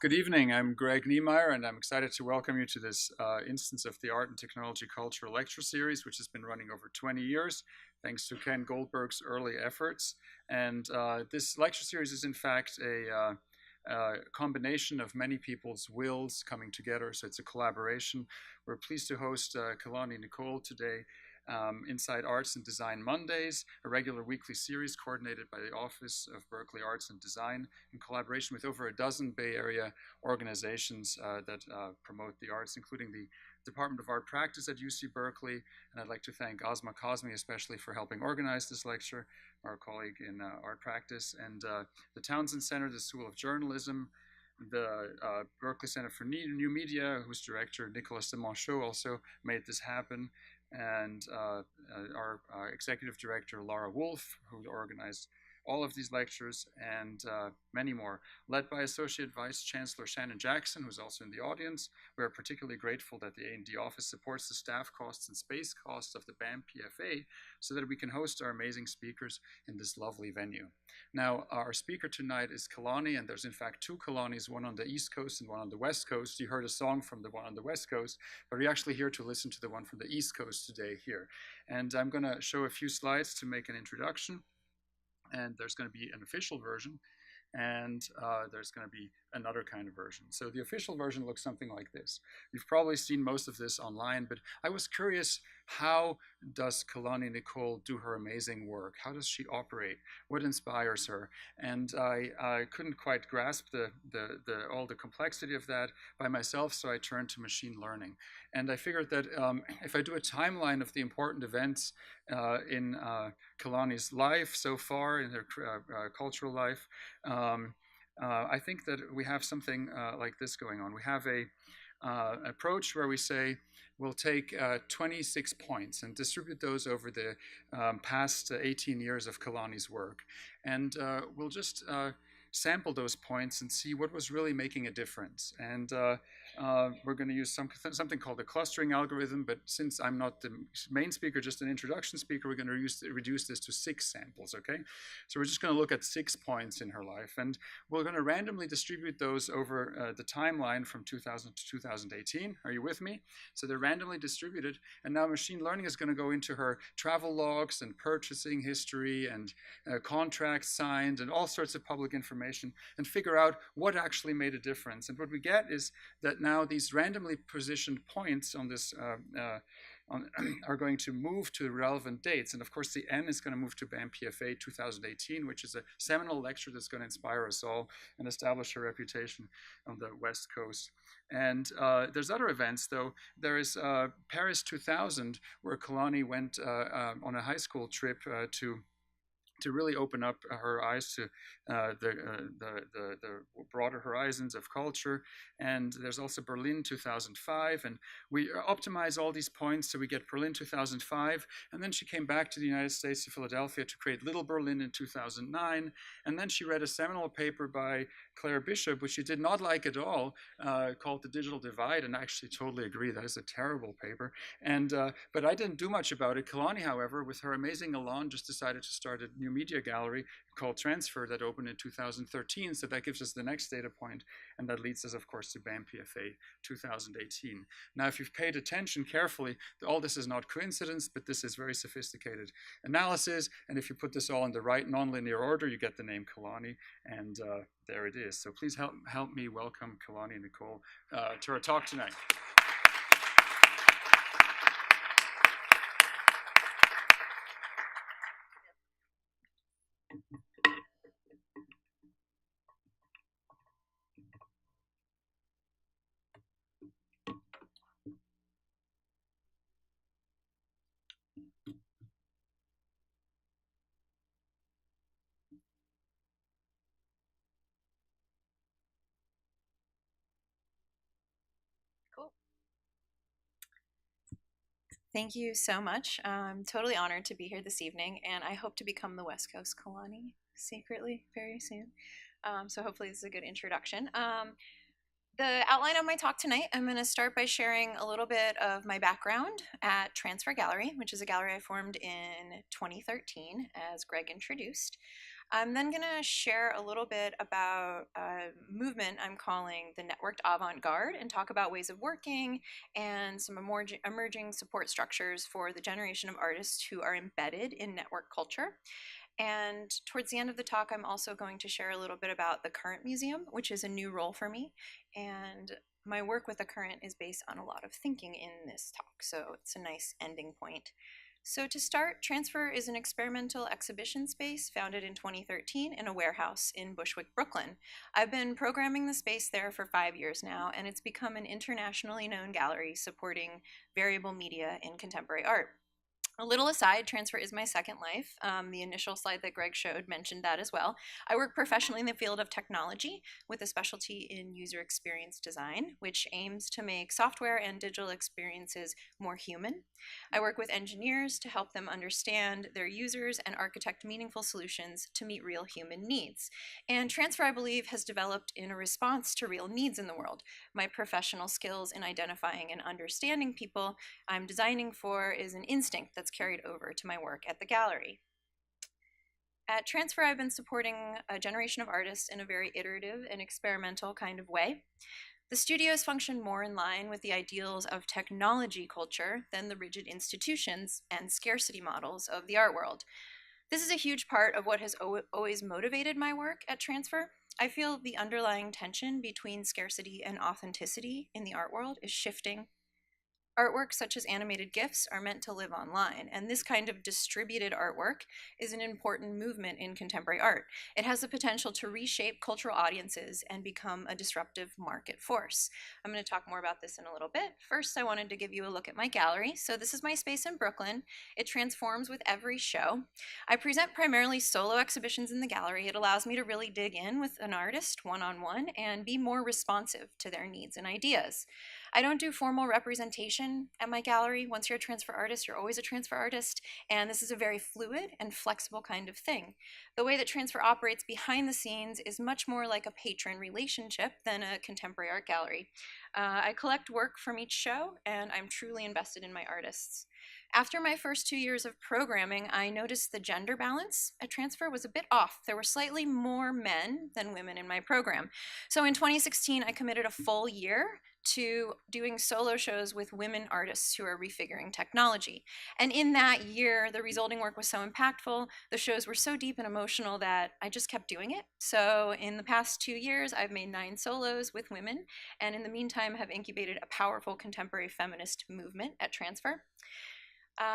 Good evening. I'm Greg Niemeyer, and I'm excited to welcome you to this instance of the Art and Technology Culture lecture series, which has been running over 20 years, thanks to Ken Goldberg's early efforts. And this lecture series is, in fact, a combination of many people's wills coming together, so it's a collaboration. We're pleased to host Kelani Nichole today. Inside Arts and Design Mondays, a regular weekly series coordinated by the Office of Berkeley Arts and Design in collaboration with over a dozen Bay Area organizations that promote the arts, including the Department of Art Practice at UC Berkeley. And I'd like to thank Ozma Cosme especially for helping organize this lecture, our colleague in art practice, and the Townsend Center, the School of Journalism, the Berkeley Center for New Media, whose director, Nicolas de Monchaux, also made this happen, and our executive director, Laura Wolf, who organized all of these lectures and many more, led by Associate Vice Chancellor Shannon Jackson, who's also in the audience. We are particularly grateful that the A&D office supports the staff costs and space costs of the BAM PFA so that we can host our amazing speakers in this lovely venue. Now, our speaker tonight is Kelani, and there's in fact two Kelanis, one on the East Coast and one on the West Coast. You heard a song from the one on the West Coast, but we're actually here to listen to the one from the East Coast today here. And I'm going to show a few slides to make an introduction. And there's going to be an official version, and there's going to be another kind of version. So the official version looks something like this. You've probably seen most of this online, but I was curious, how does Kelani Nichole do her amazing work? How does she operate? What inspires her? And I couldn't quite grasp all the complexity of that by myself, so I turned to machine learning. And I figured that if I do a timeline of the important events in Kelani's life so far, in her cultural life, I think that we have something like this going on. We have a approach where we say we'll take 26 points and distribute those over the past 18 years of Kelani's work. And we'll just sample those points and see what was really making a difference. And we're going to use something called a clustering algorithm, but since I'm not the main speaker, just an introduction speaker, we're going to reduce this to 6 samples, okay? So we're just going to look at 6 points in her life, and we're going to randomly distribute those over the timeline from 2000 to 2018. Are you with me? So they're randomly distributed, and now machine learning is going to go into her travel logs and purchasing history and contracts signed and all sorts of public information and figure out what actually made a difference. And what we get is that now these randomly positioned points on this are going to move to relevant dates. And of course, the N is going to move to BAM PFA 2018, which is a seminal lecture that's going to inspire us all and establish her reputation on the West Coast. And there's other events, though. There is Paris 2000, where Kelani went on a high school trip to really open up her eyes to the broader horizons of culture. And there's also Berlin 2005, and we optimize all these points so we get Berlin 2005, and then she came back to the United States, to Philadelphia, to create Little Berlin in 2009, and then she read a seminal paper by Claire Bishop, which she did not like at all, called The Digital Divide, and I actually totally agree, that is a terrible paper. And but I didn't do much about it. Kelani, however, with her amazing elan, just decided to start a new media gallery called Transfer that opened in 2013, so that gives us the next data point, and that leads us, of course, to BAM PFA 2018. Now, if you've paid attention carefully, all this is not coincidence, but this is very sophisticated analysis, and if you put this all in the right nonlinear order, you get the name Kelani, and there it is. So please help me welcome Kelani Nichole to our talk tonight. Cool. Thank you so much. I'm totally honored to be here this evening, and I hope to become the West Coast Kelani secretly very soon. So hopefully this is a good introduction. The outline of my talk tonight, I'm going to start by sharing a little bit of my background at Transfer Gallery, which is a gallery I formed in 2013, as Greg introduced. I'm then going to share a little bit about a movement I'm calling the Networked Avant-garde and talk about ways of working and some more emerging support structures for the generation of artists who are embedded in network culture. And towards the end of the talk, I'm also going to share a little bit about the Current Museum, which is a new role for me. And my work with the Current is based on a lot of thinking in this talk, so it's a nice ending point. So to start, Transfer is an experimental exhibition space founded in 2013 in a warehouse in Bushwick, Brooklyn. I've been programming the space there for 5 years now, and it's become an internationally known gallery supporting variable media in contemporary art. A little aside, transfer is my second life. The initial slide that Greg showed mentioned that as well. I work professionally in the field of technology with a specialty in user experience design, which aims to make software and digital experiences more human. I work with engineers to help them understand their users and architect meaningful solutions to meet real human needs. And transfer, I believe, has developed in a response to real needs in the world. My professional skills in identifying and understanding people I'm designing for is an instinct that's carried over to my work at the gallery. At Transfer, I've been supporting a generation of artists in a very iterative and experimental kind of way. The studios function more in line with the ideals of technology culture than the rigid institutions and scarcity models of the art world. This is a huge part of what has always motivated my work at Transfer. I feel the underlying tension between scarcity and authenticity in the art world is shifting. Artworks such as animated GIFs are meant to live online, and this kind of distributed artwork is an important movement in contemporary art. It has the potential to reshape cultural audiences and become a disruptive market force. I'm going to talk more about this in a little bit. First, I wanted to give you a look at my gallery. So this is my space in Brooklyn. It transforms with every show. I present primarily solo exhibitions in the gallery. It allows me to really dig in with an artist one-on-one and be more responsive to their needs and ideas. I don't do formal representation at my gallery. Once you're a transfer artist, you're always a transfer artist, and this is a very fluid and flexible kind of thing. The way that transfer operates behind the scenes is much more like a patron relationship than a contemporary art gallery. I collect work from each show, and I'm truly invested in my artists. After my first 2 years of programming, I noticed the gender balance at Transfer was a bit off. There were slightly more men than women in my program. So in 2016, I committed a full year to doing solo shows with women artists who are refiguring technology. And in that year, the resulting work was so impactful, the shows were so deep and emotional that I just kept doing it. So in the past 2 years, I've made 9 solos with women, and in the meantime have incubated a powerful contemporary feminist movement at Transfer.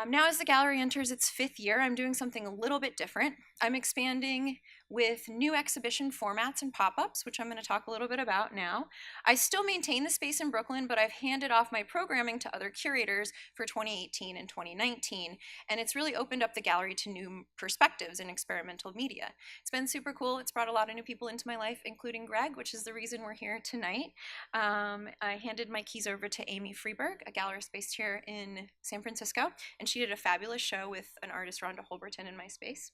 Now, as the gallery enters its 5th year, I'm doing something a little bit different. I'm expanding with new exhibition formats and pop-ups, which I'm going to talk a little bit about now. I still maintain the space in Brooklyn, but I've handed off my programming to other curators for 2018 and 2019, and it's really opened up the gallery to new perspectives in experimental media. It's been super cool. It's brought a lot of new people into my life, including Greg, which is the reason we're here tonight. I handed my keys over to Amy Freeberg, a gallerist based here in San Francisco, and she did a fabulous show with an artist, Rhonda Holberton, in my space.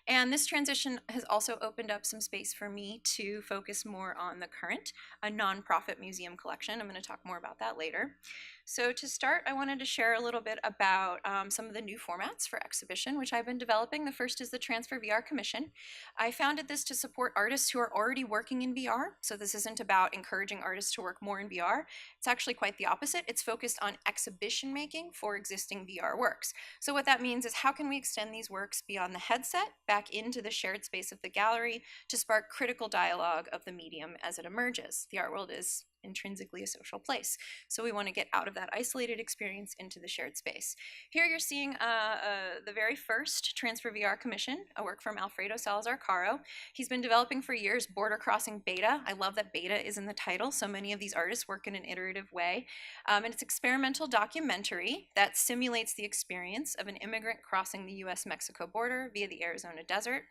And this transition has also opened up some space for me to focus more on the Current, a nonprofit museum collection. I'm going to talk more about that later. So to start, I wanted to share a little bit about some of the new formats for exhibition, which I've been developing. The first is the Transfer VR Commission. I founded this to support artists who are already working in VR. So this isn't about encouraging artists to work more in VR. It's actually quite the opposite. It's focused on exhibition making for existing VR works. So what that means is how can we extend these works beyond the headset back into the shared space of the gallery to spark critical dialogue of the medium as it emerges. The art world is intrinsically a social place. So we want to get out of that isolated experience into the shared space. Here you're seeing the very first Transfer VR commission, a work from Alfredo Salazar Caro. He's been developing for years border crossing beta. I love that beta is in the title. So many of these artists work in an iterative way. And it's experimental documentary that simulates the experience of an immigrant crossing the US-Mexico border via the Arizona desert.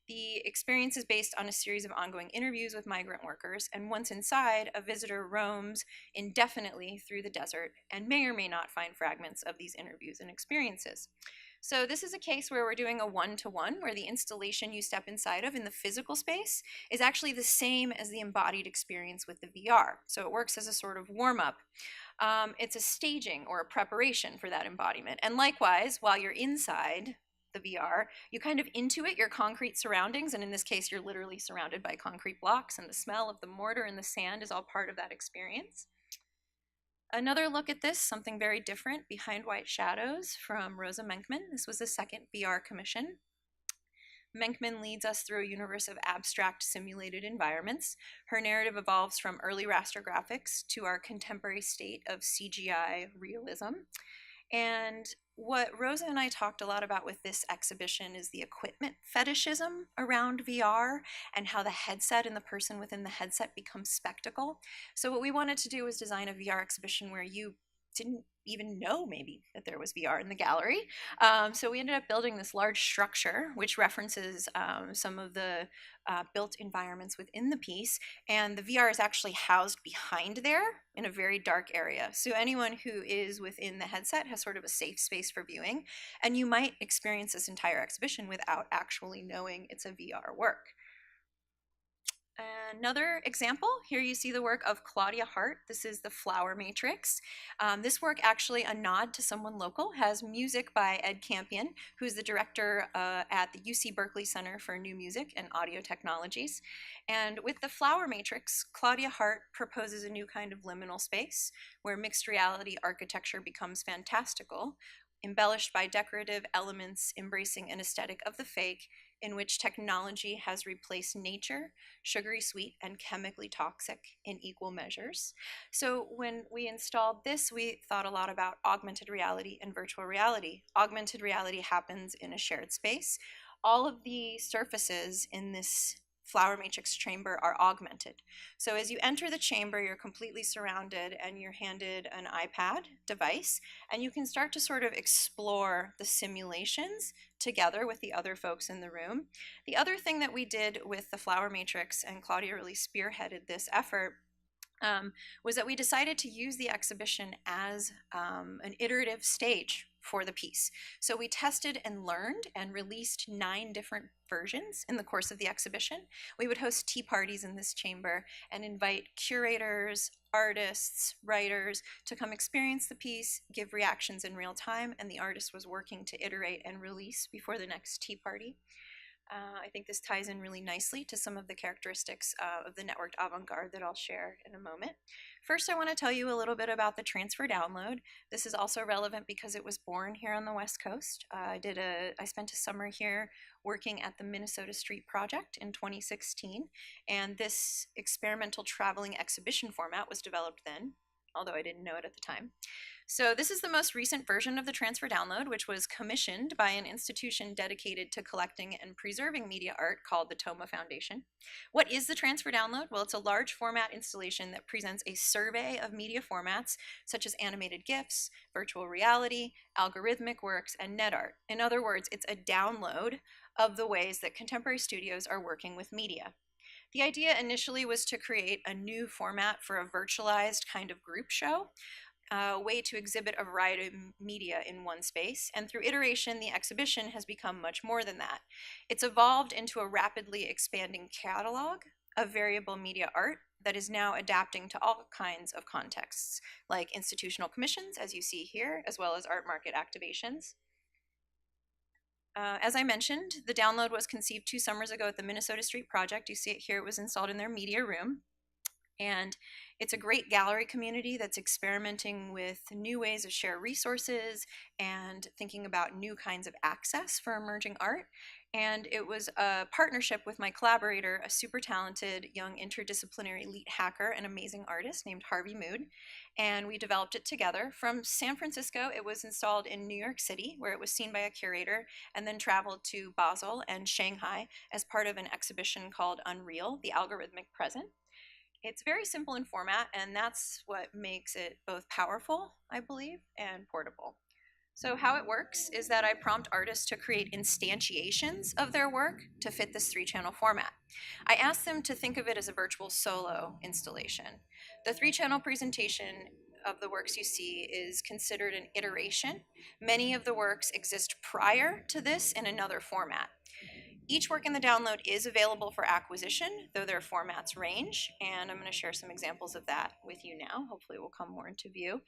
The experience is based on a series of ongoing interviews with migrant workers, and once inside, a visitor roams indefinitely through the desert and may or may not find fragments of these interviews and experiences. So this is a case where we're doing a one-to-one, where the installation you step inside of in the physical space is actually the same as the embodied experience with the VR. So it works as a sort of warm-up. It's a staging or a preparation for that embodiment. And likewise, while you're inside the VR. You kind of intuit your concrete surroundings, and in this case, you're literally surrounded by concrete blocks, and the smell of the mortar and the sand is all part of that experience. Another look at this, something very different, Behind White Shadows from Rosa Menkman. This was the second VR commission. Menkman leads us through a universe of abstract simulated environments. Her narrative evolves from early raster graphics to our contemporary state of CGI realism. And what Rosa and I talked a lot about with this exhibition is the equipment fetishism around VR and how the headset and the person within the headset becomes spectacle. So what we wanted to do was design a VR exhibition where you didn't even know maybe that there was VR in the gallery. So we ended up building this large structure which references some of the built environments within the piece, and the VR is actually housed behind there in a very dark area. So anyone who is within the headset has sort of a safe space for viewing, and you might experience this entire exhibition without actually knowing it's a VR work. Another example, here you see the work of Claudia Hart. This is the Flower Matrix. This work, actually a nod to someone local, has music by Ed Campion, who's the director at the UC Berkeley Center for New Music and Audio Technologies. And with the Flower Matrix, Claudia Hart proposes a new kind of liminal space where mixed reality architecture becomes fantastical, embellished by decorative elements embracing an aesthetic of the fake, in which technology has replaced nature, sugary sweet, and chemically toxic in equal measures. So when we installed this, we thought a lot about augmented reality and virtual reality. Augmented reality happens in a shared space. All of the surfaces in this flower matrix chamber are augmented. So as you enter the chamber, you're completely surrounded and you're handed an iPad device, and you can start to sort of explore the simulations together with the other folks in the room. The other thing that we did with the flower matrix, and Claudia really spearheaded this effort, was that we decided to use the exhibition as an iterative stage for the piece. So we tested and learned and released 9 different versions in the course of the exhibition. We would host tea parties in this chamber and invite curators, artists, writers to come experience the piece, give reactions in real time, and the artist was working to iterate and release before the next tea party. I think this ties in really nicely to some of the characteristics of the networked avant-garde that I'll share in a moment. First, I want to tell you a little bit about the transfer download. This is also relevant because it was born here on the West Coast. I spent a summer here working at the Minnesota Street Project in 2016, and this experimental traveling exhibition format was developed then, although I didn't know it at the time. So this is the most recent version of the transfer download, which was commissioned by an institution dedicated to collecting and preserving media art called the Toma Foundation. What is the transfer download? Well, it's a large format installation that presents a survey of media formats such as animated GIFs, virtual reality, algorithmic works, and net art. In other words, it's a download of the ways that contemporary studios are working with media. The idea initially was to create a new format for a virtualized kind of group show, a way to exhibit a variety of media in one space, and through iteration, the exhibition has become much more than that. It's evolved into a rapidly expanding catalog of variable media art that is now adapting to all kinds of contexts, like institutional commissions, as you see here, as well as art market activations. As I mentioned, the download was conceived 2 summers ago at the Minnesota Street Project. You see it here, it was installed in their media room. And it's a great gallery community that's experimenting with new ways of share resources and thinking about new kinds of access for emerging art. And it was a partnership with my collaborator, a super talented young interdisciplinary elite hacker and amazing artist named Harvey Mood. And we developed it together. From San Francisco, it was installed in New York City, where it was seen by a curator, and then traveled to Basel and Shanghai as part of an exhibition called Unreal, the Algorithmic Present. It's very simple in format, and that's what makes it both powerful, I believe, and portable. So how it works is that I prompt artists to create instantiations of their work to fit this 3-channel format. I ask them to think of it as a virtual solo installation. The 3-channel presentation of the works you see is considered an iteration. Many of the works exist prior to this in another format. Each work in the download is available for acquisition, though their formats range, and I'm going to share some examples of that with you now. Hopefully it will come more into view.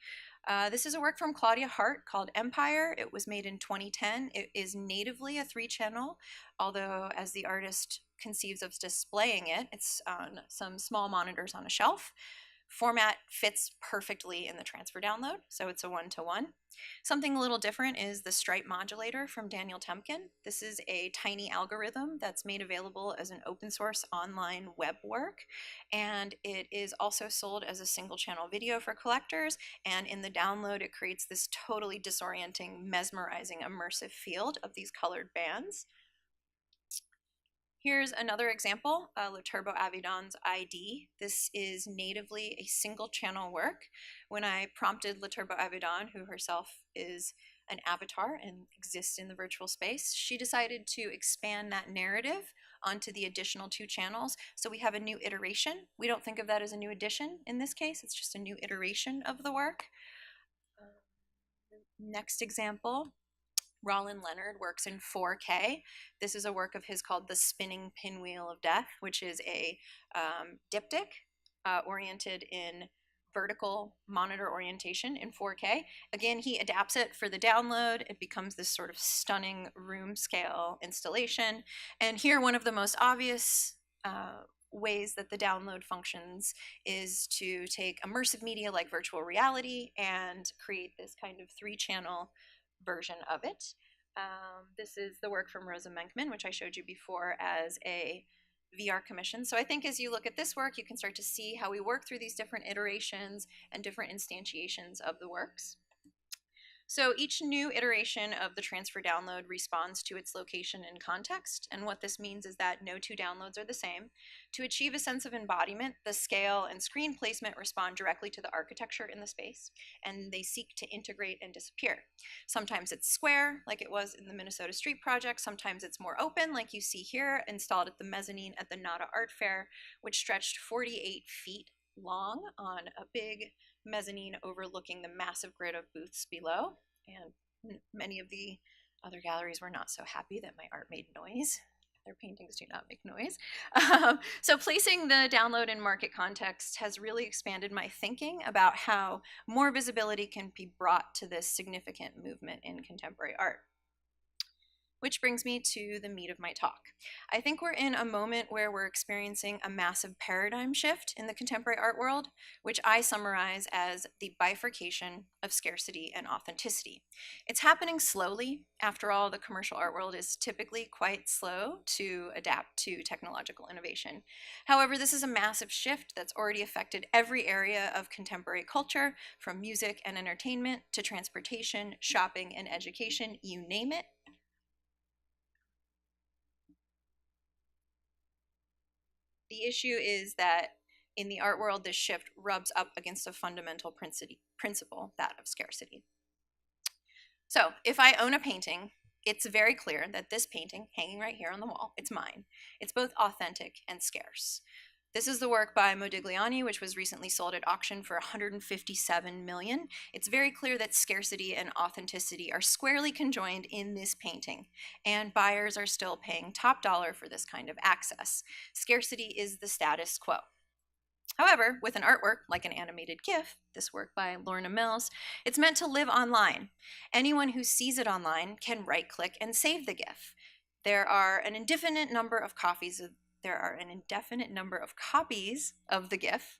This is a work from Claudia Hart called Empire. It was made in 2010. It is natively a 3-channel, although as the artist conceives of displaying it, it's on some small monitors on a shelf. Format fits perfectly in the transfer download, so it's a 1-to-1. Something a little different is the stripe modulator from Daniel Temkin. This is a tiny algorithm that's made available as an open source online web work, and it is also sold as a single channel video for collectors, and in the download it creates this totally disorienting, mesmerizing, immersive field of these colored bands. Here's another example, Le Turbo Avidan's ID. This is natively a single channel work. When I prompted Le Turbo Avidan, who herself is an avatar and exists in the virtual space, she decided to expand that narrative onto the additional 2 channels. So we have a new iteration. We don't think of that as a new addition in this case, it's just a new iteration of the work. Next example. Roland Leonard works in 4K. This is a work of his called The Spinning Pinwheel of Death, which is a diptych oriented in vertical monitor orientation in 4K. Again, he adapts it for the download. It becomes this sort of stunning room scale installation. And here, one of the most obvious ways that the download functions is to take immersive media like virtual reality and create this kind of 3-channel version of it. This is the work from Rosa Menkman, which I showed you before as a VR commission. So I think as you look at this work, you can start to see how we work through these different iterations and different instantiations of the works. So each new iteration of the transfer download responds to its location and context, and what this means is that no 2 downloads are the same. To achieve a sense of embodiment, the scale and screen placement respond directly to the architecture in the space, and they seek to integrate and disappear. Sometimes it's square, like it was in the Minnesota Street Project. Sometimes it's more open, like you see here, installed at the mezzanine at the Nada Art Fair, which stretched 48 feet long on a big mezzanine overlooking the massive grid of booths below. And many of the other galleries were not so happy that my art made noise. Their paintings do not make noise. So placing the download in market context has really expanded my thinking about how more visibility can be brought to this significant movement in contemporary art. Which brings me to the meat of my talk. I think we're in a moment where we're experiencing a massive paradigm shift in the contemporary art world, which I summarize as the bifurcation of scarcity and authenticity. It's happening slowly. After all, the commercial art world is typically quite slow to adapt to technological innovation. However, this is a massive shift that's already affected every area of contemporary culture, from music and entertainment to transportation, shopping, and education, you name it. The issue is that in the art world, this shift rubs up against a fundamental principle, that of scarcity. So if I own a painting, it's very clear that this painting, hanging right here on the wall, it's mine. It's both authentic and scarce. This is the work by Modigliani, which was recently sold at auction for $157 million. It's very clear that scarcity and authenticity are squarely conjoined in this painting, and buyers are still paying top dollar for this kind of access. Scarcity is the status quo. However, with an artwork like an animated GIF, this work by Lorna Mills, it's meant to live online. Anyone who sees it online can right-click and save the GIF. There are an indefinite number of copies of the GIF,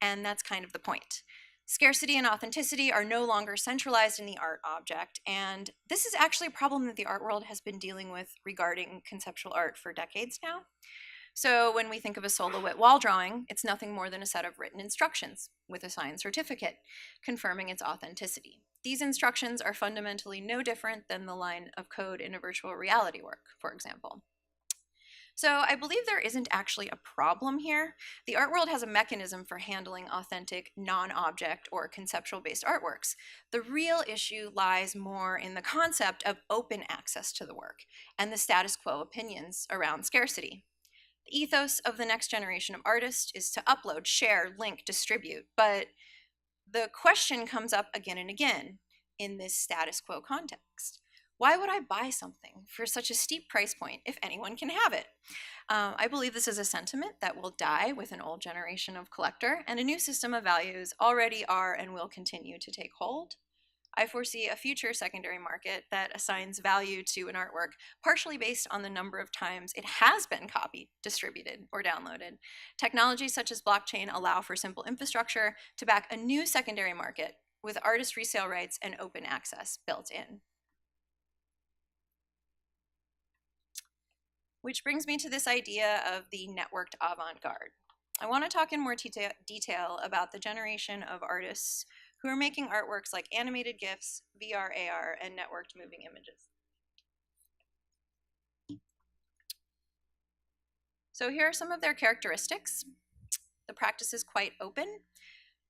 and that's kind of the point. Scarcity and authenticity are no longer centralized in the art object, and this is actually a problem that the art world has been dealing with regarding conceptual art for decades now. So when we think of a Solowit wall drawing, it's nothing more than a set of written instructions with a signed certificate confirming its authenticity. These instructions are fundamentally no different than the line of code in a virtual reality work, for example. So I believe there isn't actually a problem here. The art world has a mechanism for handling authentic, non-object or conceptual-based artworks. The real issue lies more in the concept of open access to the work and the status quo opinions around scarcity. The ethos of the next generation of artists is to upload, share, link, distribute, but the question comes up again and again in this status quo context. Why would I buy something for such a steep price point if anyone can have it? I believe this is a sentiment that will die with an old generation of collector, and a new system of values already are and will continue to take hold. I foresee a future secondary market that assigns value to an artwork partially based on the number of times it has been copied, distributed, or downloaded. Technologies such as blockchain allow for simple infrastructure to back a new secondary market with artist resale rights and open access built in. Which brings me to this idea of the networked avant-garde. I want to talk in more detail about the generation of artists who are making artworks like animated GIFs, VR, AR, and networked moving images. So here are some of their characteristics. The practice is quite open.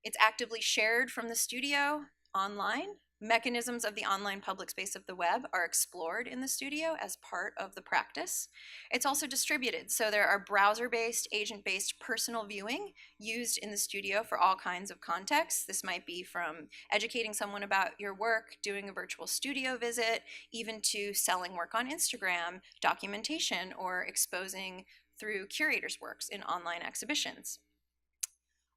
It's actively shared from the studio online. Mechanisms of the online public space of the web are explored in the studio as part of the practice. It's also distributed, so there are browser-based, agent-based personal viewing used in the studio for all kinds of contexts. This might be from educating someone about your work, doing a virtual studio visit, even to selling work on Instagram, documentation, or exposing through curators' works in online exhibitions.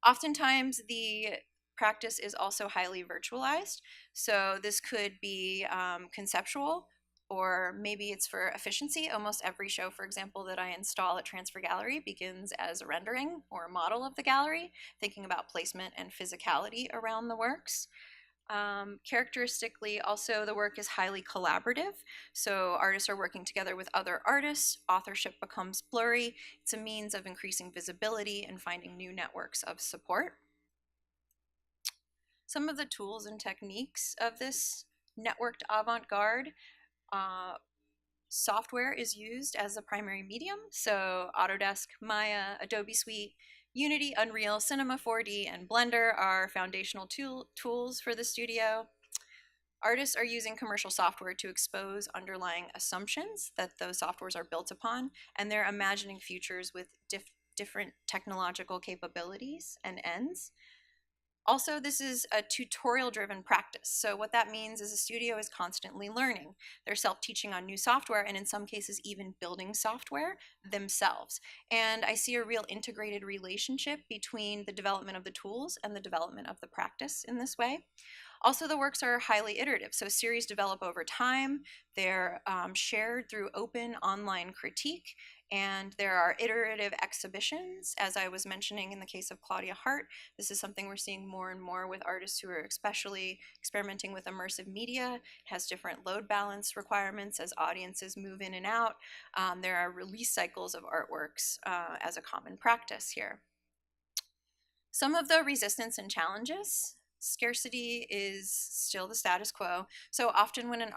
Oftentimes, the practice is also highly virtualized. So this could be conceptual, or maybe it's for efficiency. Almost every show, for example, that I install at Transfer Gallery begins as a rendering or a model of the gallery, thinking about placement and physicality around the works. Characteristically, also, the work is highly collaborative. So artists are working together with other artists. Authorship becomes blurry. It's a means of increasing visibility and finding new networks of support. Some of the tools and techniques of this networked avant-garde. Software is used as the primary medium. So Autodesk, Maya, Adobe Suite, Unity, Unreal, Cinema 4D, and Blender are foundational tools for the studio. Artists are using commercial software to expose underlying assumptions that those softwares are built upon, and they're imagining futures with different technological capabilities and ends. Also, this is a tutorial-driven practice. So what that means is a studio is constantly learning. They're self-teaching on new software, and in some cases even building software themselves. And I see a real integrated relationship between the development of the tools and the development of the practice in this way. Also, the works are highly iterative, so series develop over time. They're shared through open online critique, and there are iterative exhibitions, as I was mentioning in the case of Claudia Hart. This is something we're seeing more and more with artists who are especially experimenting with immersive media. It has different load balance requirements as audiences move in and out. There are release cycles of artworks as a common practice here. Some of the resistance and challenges. Scarcity is still the status quo. So often when an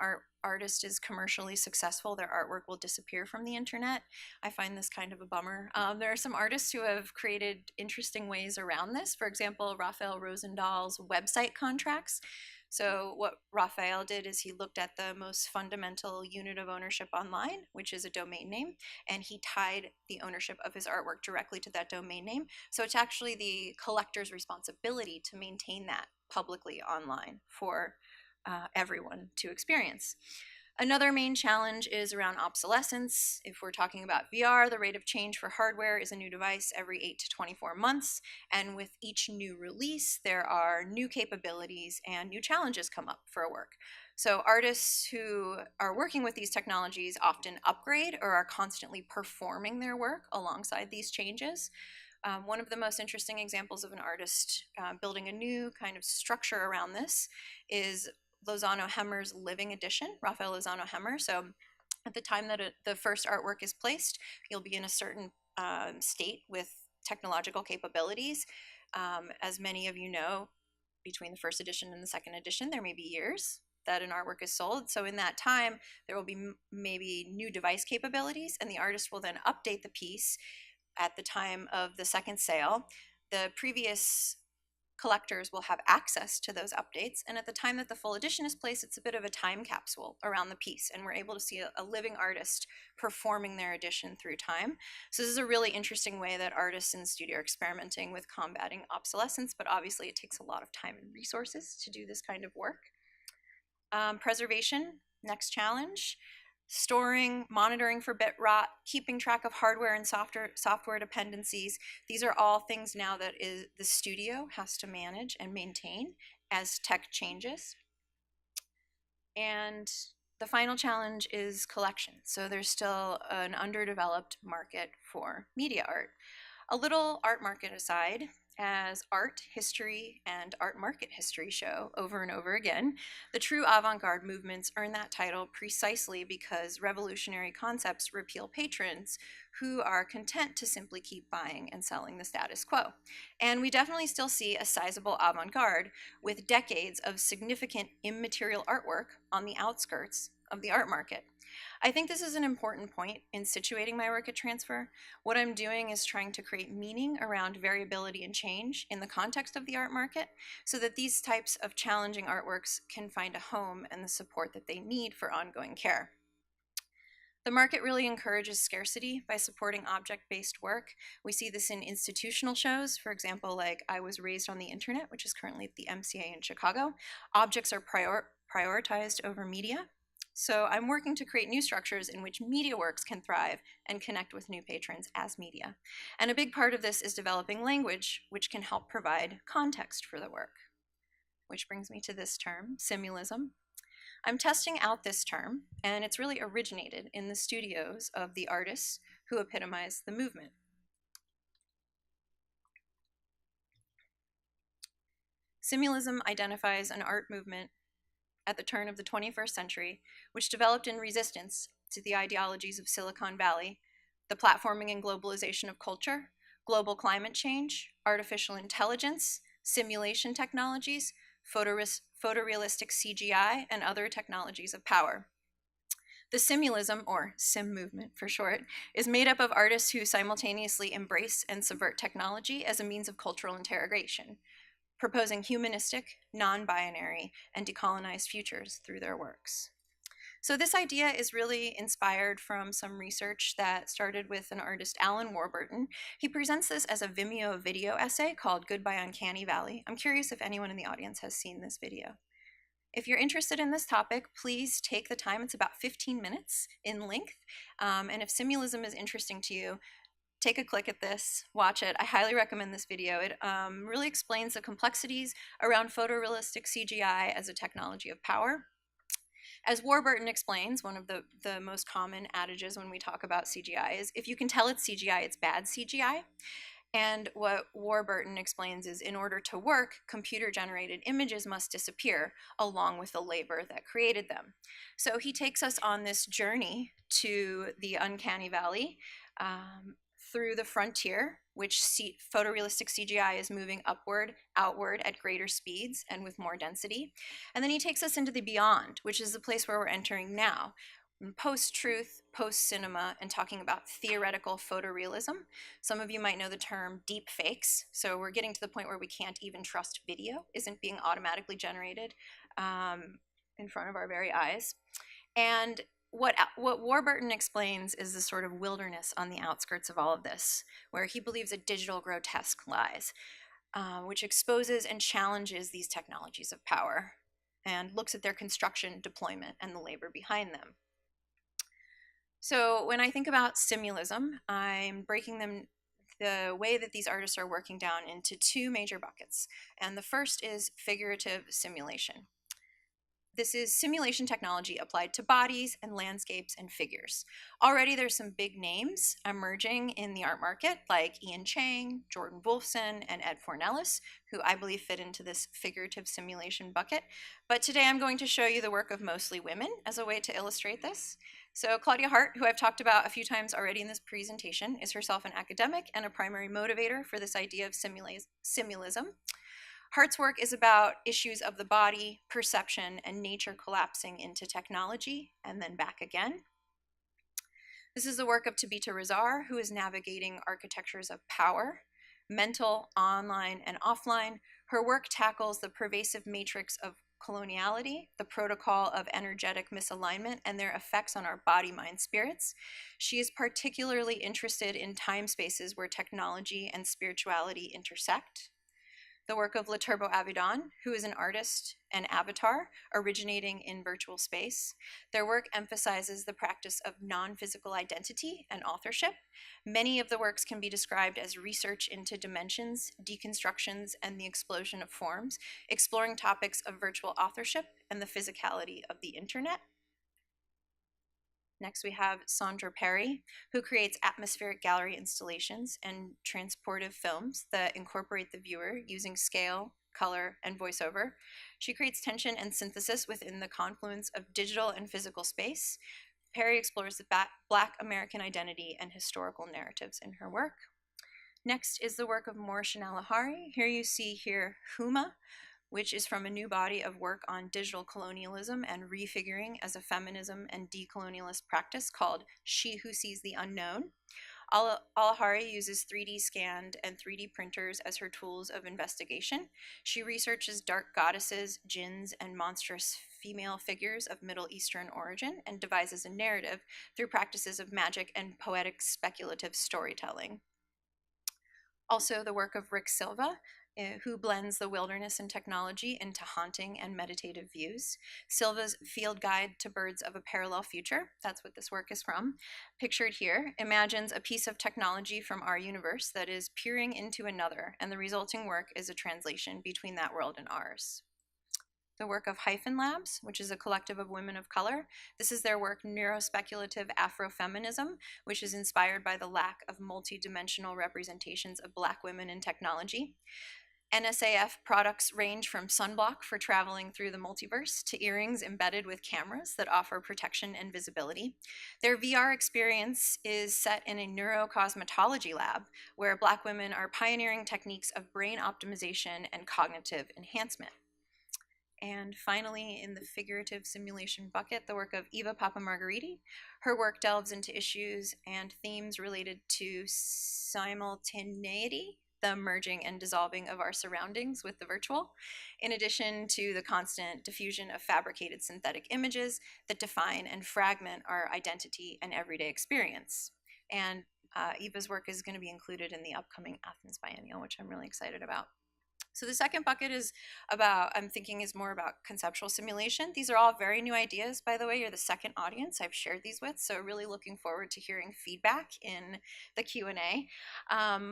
artist is commercially successful, their artwork will disappear from the internet. I find this kind of a bummer. There are some artists who have created interesting ways around this. For example, Raphael Rosendaal's website contracts. So what Raphael did is he looked at the most fundamental unit of ownership online, which is a domain name, and he tied the ownership of his artwork directly to that domain name. So it's actually the collector's responsibility to maintain that publicly online for everyone to experience. Another main challenge is around obsolescence. If we're talking about VR, the rate of change for hardware is a new device every 8 to 24 months. And with each new release, there are new capabilities and new challenges come up for a work. So artists who are working with these technologies often upgrade or are constantly performing their work alongside these changes. One of the most interesting examples of an artist building a new kind of structure around this is Lozano Hemmer's Living Edition, Raphael Lozano Hemmer. So at the time that the first artwork is placed, you'll be in a certain state with technological capabilities. As many of you know, between the first edition and the second edition, there may be years that an artwork is sold. So in that time, there will be maybe new device capabilities, and the artist will then update the piece at the time of the second sale. The previous collectors will have access to those updates, and at the time that the full edition is placed, it's a bit of a time capsule around the piece, and we're able to see a living artist performing their edition through time. So this is a really interesting way that artists in the studio are experimenting with combating obsolescence, but obviously it takes a lot of time and resources to do this kind of work. Preservation. Next challenge, storing, monitoring for bit rot, keeping track of hardware and software dependencies. These are all things now that the studio has to manage and maintain as tech changes. And the final challenge is collection. So there's still an underdeveloped market for media art. A little art market aside, as art history and art market history show over and over again, the true avant-garde movements earn that title precisely because revolutionary concepts repeal patrons who are content to simply keep buying and selling the status quo. And we definitely still see a sizable avant-garde with decades of significant immaterial artwork on the outskirts of the art market. I think this is an important point in situating my work at Transfer. What I'm doing is trying to create meaning around variability and change in the context of the art market so that these types of challenging artworks can find a home and the support that they need for ongoing care. The market really encourages scarcity by supporting object-based work. We see this in institutional shows, for example, like I Was Raised on the Internet, which is currently at the MCA in Chicago. Objects are prioritized over media. So I'm working to create new structures in which media works can thrive and connect with new patrons as media. And a big part of this is developing language, which can help provide context for the work. Which brings me to this term, Simulism. I'm testing out this term, and it's really originated in the studios of the artists who epitomize the movement. Simulism identifies an art movement at the turn of the 21st century, which developed in resistance to the ideologies of Silicon Valley, the platforming and globalization of culture, global climate change, artificial intelligence, simulation technologies, photorealistic CGI, and other technologies of power. The Simulism, or Sim movement for short, is made up of artists who simultaneously embrace and subvert technology as a means of cultural interrogation, proposing humanistic, non-binary, and decolonized futures through their works. So this idea is really inspired from some research that started with an artist, Alan Warburton. He presents this as a Vimeo video essay called Goodbye Uncanny Valley. I'm curious if anyone in the audience has seen this video. If you're interested in this topic, please take the time. It's about 15 minutes in length. And if Simulism is interesting to you, take a click at this, watch it. I highly recommend this video. It really explains the complexities around photorealistic CGI as a technology of power. As Warburton explains, one of the most common adages when we talk about CGI is, if you can tell it's CGI, it's bad CGI. And what Warburton explains is, in order to work, computer-generated images must disappear along with the labor that created them. So he takes us on this journey to the uncanny valley, through the frontier, which photorealistic CGI is moving upward, outward at greater speeds and with more density. And then he takes us into the beyond, which is the place where we're entering now, post-truth, post-cinema, and talking about theoretical photorealism. Some of you might know the term deep fakes. So we're getting to the point where we can't even trust video isn't being automatically generated in front of our very eyes. And what Warburton explains is the sort of wilderness on the outskirts of all of this, where he believes a digital grotesque lies, which exposes and challenges these technologies of power and looks at their construction, deployment, and the labor behind them. So when I think about Simulism, I'm breaking them the way that these artists are working down into two major buckets. And the first is figurative simulation. This is simulation technology applied to bodies and landscapes and figures. Already there's some big names emerging in the art market, like Ian Chang, Jordan Wolfson, and Ed Fornellis, who I believe fit into this figurative simulation bucket. But today I'm going to show you the work of mostly women as a way to illustrate this. So Claudia Hart, who I've talked about a few times already in this presentation, is herself an academic and a primary motivator for this idea of simulism. Hart's work is about issues of the body, perception, and nature collapsing into technology and then back again. This is the work of Tabita Razar, who is navigating architectures of power, mental, online, and offline. Her work tackles the pervasive matrix of coloniality, the protocol of energetic misalignment, and their effects on our body, mind, spirits. She is particularly interested in time spaces where technology and spirituality intersect. The work of Le Turbo Avedon, who is an artist and avatar originating in virtual space. Their work emphasizes the practice of non-physical identity and authorship. Many of the works can be described as research into dimensions, deconstructions, and the explosion of forms, exploring topics of virtual authorship and the physicality of the internet. Next, we have Sandra Perry, who creates atmospheric gallery installations and transportive films that incorporate the viewer using scale, color, and voiceover. She creates tension and synthesis within the confluence of digital and physical space. Perry explores the Black American identity and historical narratives in her work. Next is the work of Morrisha Nalahari. Here you see Huma, which is from a new body of work on digital colonialism and refiguring as a feminism and decolonialist practice called She Who Sees the Unknown. Alahari uses 3D scanned and 3D printers as her tools of investigation. She researches dark goddesses, jinns, and monstrous female figures of Middle Eastern origin and devises a narrative through practices of magic and poetic speculative storytelling. Also, the work of Rick Silva, who blends the wilderness and technology into haunting and meditative views. Silva's Field Guide to Birds of a Parallel Future, that's what this work is from, pictured here, imagines a piece of technology from our universe that is peering into another, and the resulting work is a translation between that world and ours. The work of Hyphen Labs, which is a collective of women of color. This is their work Neurospeculative Afrofeminism, which is inspired by the lack of multidimensional representations of Black women in technology. NSAF products range from sunblock for traveling through the multiverse to earrings embedded with cameras that offer protection and visibility. Their VR experience is set in a neurocosmetology lab where Black women are pioneering techniques of brain optimization and cognitive enhancement. And finally, in the figurative simulation bucket, the work of Eva Papamargariti. Her work delves into issues and themes related to simultaneity, the merging and dissolving of our surroundings with the virtual, in addition to the constant diffusion of fabricated synthetic images that define and fragment our identity and everyday experience. And Eva's work is going to be included in the upcoming Athens Biennial, which I'm really excited about. So the second bucket is more about conceptual simulation. These are all very new ideas, by the way. You're the second audience I've shared these with, so really looking forward to hearing feedback in the Q&A.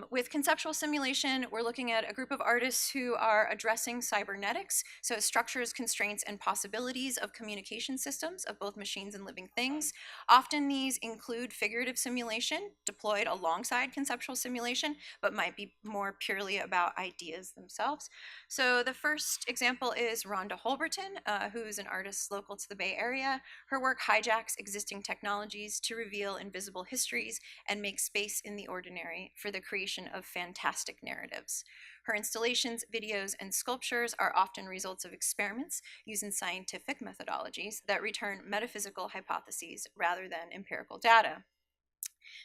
With conceptual simulation, we're looking at a group of artists who are addressing cybernetics, so structures, constraints, and possibilities of communication systems of both machines and living things. Often these include figurative simulation deployed alongside conceptual simulation, but might be more purely about ideas themselves. So the first example is Rhonda Holberton, who's an artist local to the Bay Area. Her work hijacks existing technologies to reveal invisible histories and make space in the ordinary for the creation of fantastic narratives. Her installations, videos, and sculptures are often results of experiments using scientific methodologies that return metaphysical hypotheses rather than empirical data.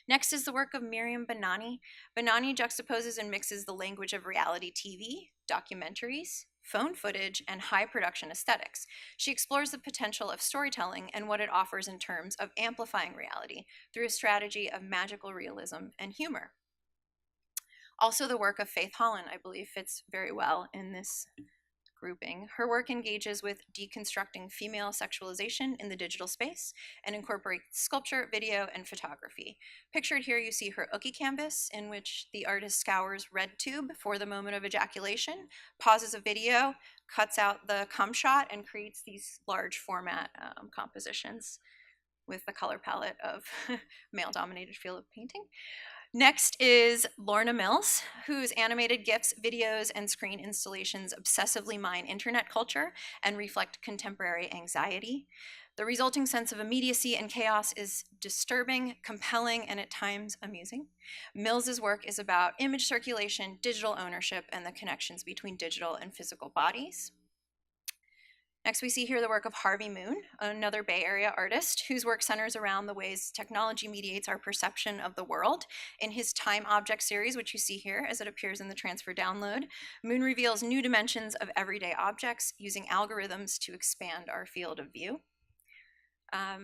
Next is the work of Miriam Banani. Banani juxtaposes and mixes the language of reality TV, documentaries, phone footage, and high production aesthetics. She explores the potential of storytelling and what it offers in terms of amplifying reality through a strategy of magical realism and humor. Also, the work of Faith Holland, I believe, fits very well in this grouping. Her work engages with deconstructing female sexualization in the digital space and incorporates sculpture, video, and photography. Pictured here, you see her Ookie canvas, in which the artist scours red tube for the moment of ejaculation, pauses a video, cuts out the cum shot, and creates these large format compositions with the color palette of male-dominated field of painting. Next is Lorna Mills, whose animated GIFs, videos, and screen installations obsessively mine internet culture and reflect contemporary anxiety. The resulting sense of immediacy and chaos is disturbing, compelling, and at times amusing. Mills's work is about image circulation, digital ownership, and the connections between digital and physical bodies. Next, we see here the work of Harvey Moon, another Bay Area artist whose work centers around the ways technology mediates our perception of the world. In his Time Object series, which you see here as it appears in the transfer download, Moon reveals new dimensions of everyday objects using algorithms to expand our field of view.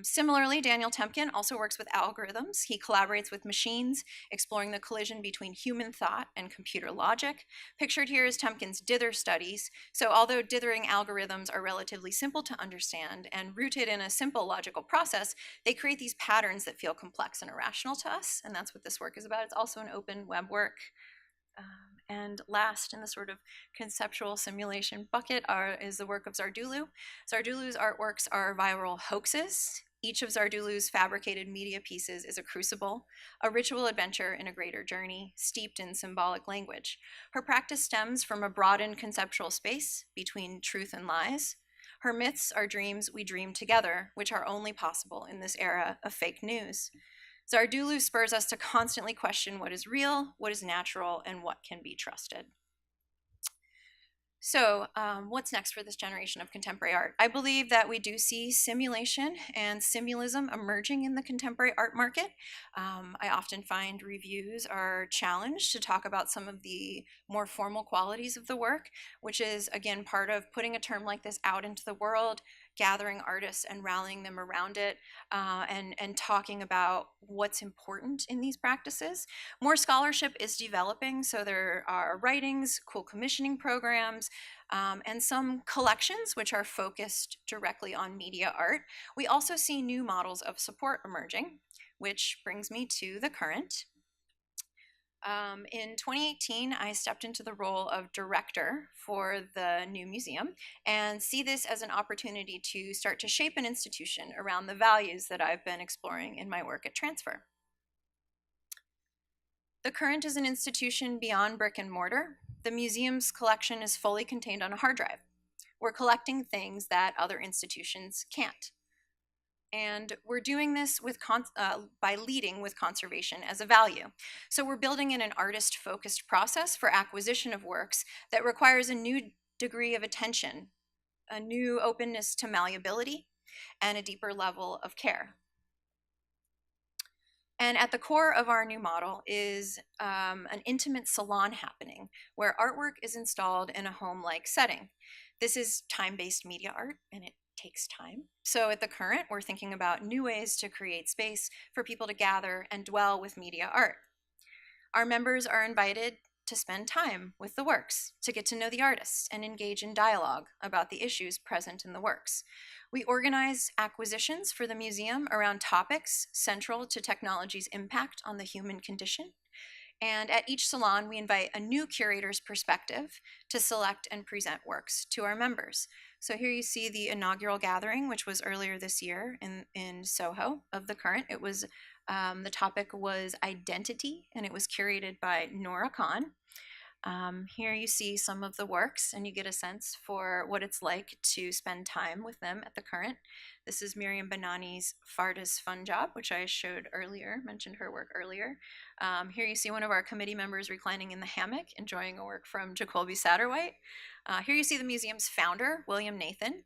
Similarly, Daniel Temkin also works with algorithms. He collaborates with machines, exploring the collision between human thought and computer logic. Pictured here is Temkin's dither studies. So although dithering algorithms are relatively simple to understand and rooted in a simple logical process, they create these patterns that feel complex and irrational to us, and that's what this work is about. It's also an open web work. And last in the sort of conceptual simulation bucket is the work of Zardulu. Zardulu's artworks are viral hoaxes. Each of Zardulu's fabricated media pieces is a crucible, a ritual adventure in a greater journey, steeped in symbolic language. Her practice stems from a broadened conceptual space between truth and lies. Her myths are dreams we dream together, which are only possible in this era of fake news. Zardulu spurs us to constantly question what is real, what is natural, and what can be trusted. So, what's next for this generation of contemporary art? I believe that we do see simulation and simulism emerging in the contemporary art market. I often find reviews are challenged to talk about some of the more formal qualities of the work, which is, again, part of putting a term like this out into the world, gathering artists and rallying them around it, and talking about what's important in these practices. More scholarship is developing, so there are writings, cool commissioning programs, and some collections which are focused directly on media art. We also see new models of support emerging, which brings me to the current. In 2018, I stepped into the role of director for the new museum and see this as an opportunity to start to shape an institution around the values that I've been exploring in my work at Transfer. The current is an institution beyond brick and mortar. The museum's collection is fully contained on a hard drive. We're collecting things that other institutions can't. And we're doing this with by leading with conservation as a value. So we're building in an artist-focused process for acquisition of works that requires a new degree of attention, a new openness to malleability, and a deeper level of care. And at the core of our new model is an intimate salon happening where artwork is installed in a home-like setting. This is time-based media art, and it takes time. So at the current, we're thinking about new ways to create space for people to gather and dwell with media art. Our members are invited to spend time with the works, to get to know the artists and engage in dialogue about the issues present in the works. We organize acquisitions for the museum around topics central to technology's impact on the human condition. And at each salon, we invite a new curator's perspective to select and present works to our members. So here you see the inaugural gathering, which was earlier this year in Soho of the current. It was, the topic was identity, and it was curated by Nora Khan. Here you see some of the works, and you get a sense for what it's like to spend time with them at the current. This is Miriam Banani's Farda's Fun Job, which I showed earlier, mentioned her work earlier. Here you see one of our committee members reclining in the hammock, enjoying a work from Jacoby Satterwhite. Here you see the museum's founder, William Nathan,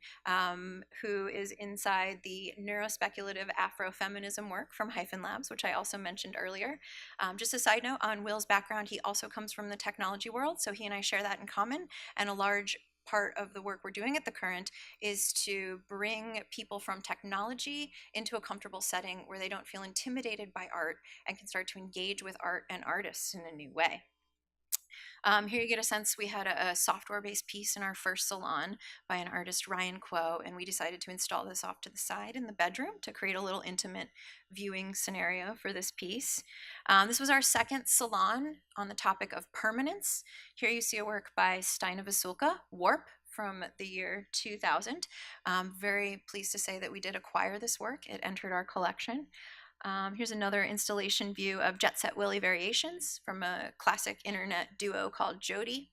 who is inside the neurospeculative Afrofeminism work from Hyphen Labs, which I also mentioned earlier. Just a side note on Will's background, he also comes from the technology world, so he and I share that in common, and a large part of the work we're doing at the current is to bring people from technology into a comfortable setting where they don't feel intimidated by art and can start to engage with art and artists in a new way. Here you get a sense, we had a software-based piece in our first salon by an artist, Ryan Kuo, and we decided to install this off to the side in the bedroom to create a little intimate viewing scenario for this piece. This was our second salon on the topic of permanence. Here you see a work by Steina Vasulka, Warp, from the year 2000. Very pleased to say that we did acquire this work. It entered our collection. Here's another installation view of Jet Set Willy Variations from a classic internet duo called Jody.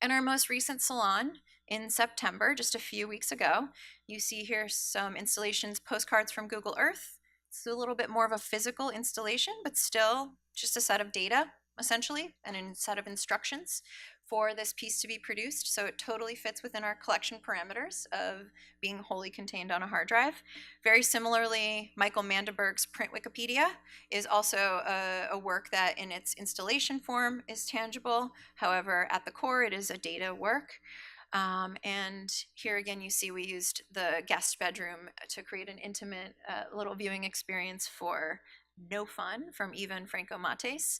And our most recent salon in September, just a few weeks ago, you see here some installations, postcards from Google Earth. It's a little bit more of a physical installation, but still just a set of data, essentially, and a set of instructions for this piece to be produced. So it totally fits within our collection parameters of being wholly contained on a hard drive. Very similarly, Michael Mandelberg's Print Wikipedia is also a work that in its installation form is tangible. However, at the core, it is a data work. And here again, you see we used the guest bedroom to create an intimate little viewing experience for No Fun from Eva and Franco Mates.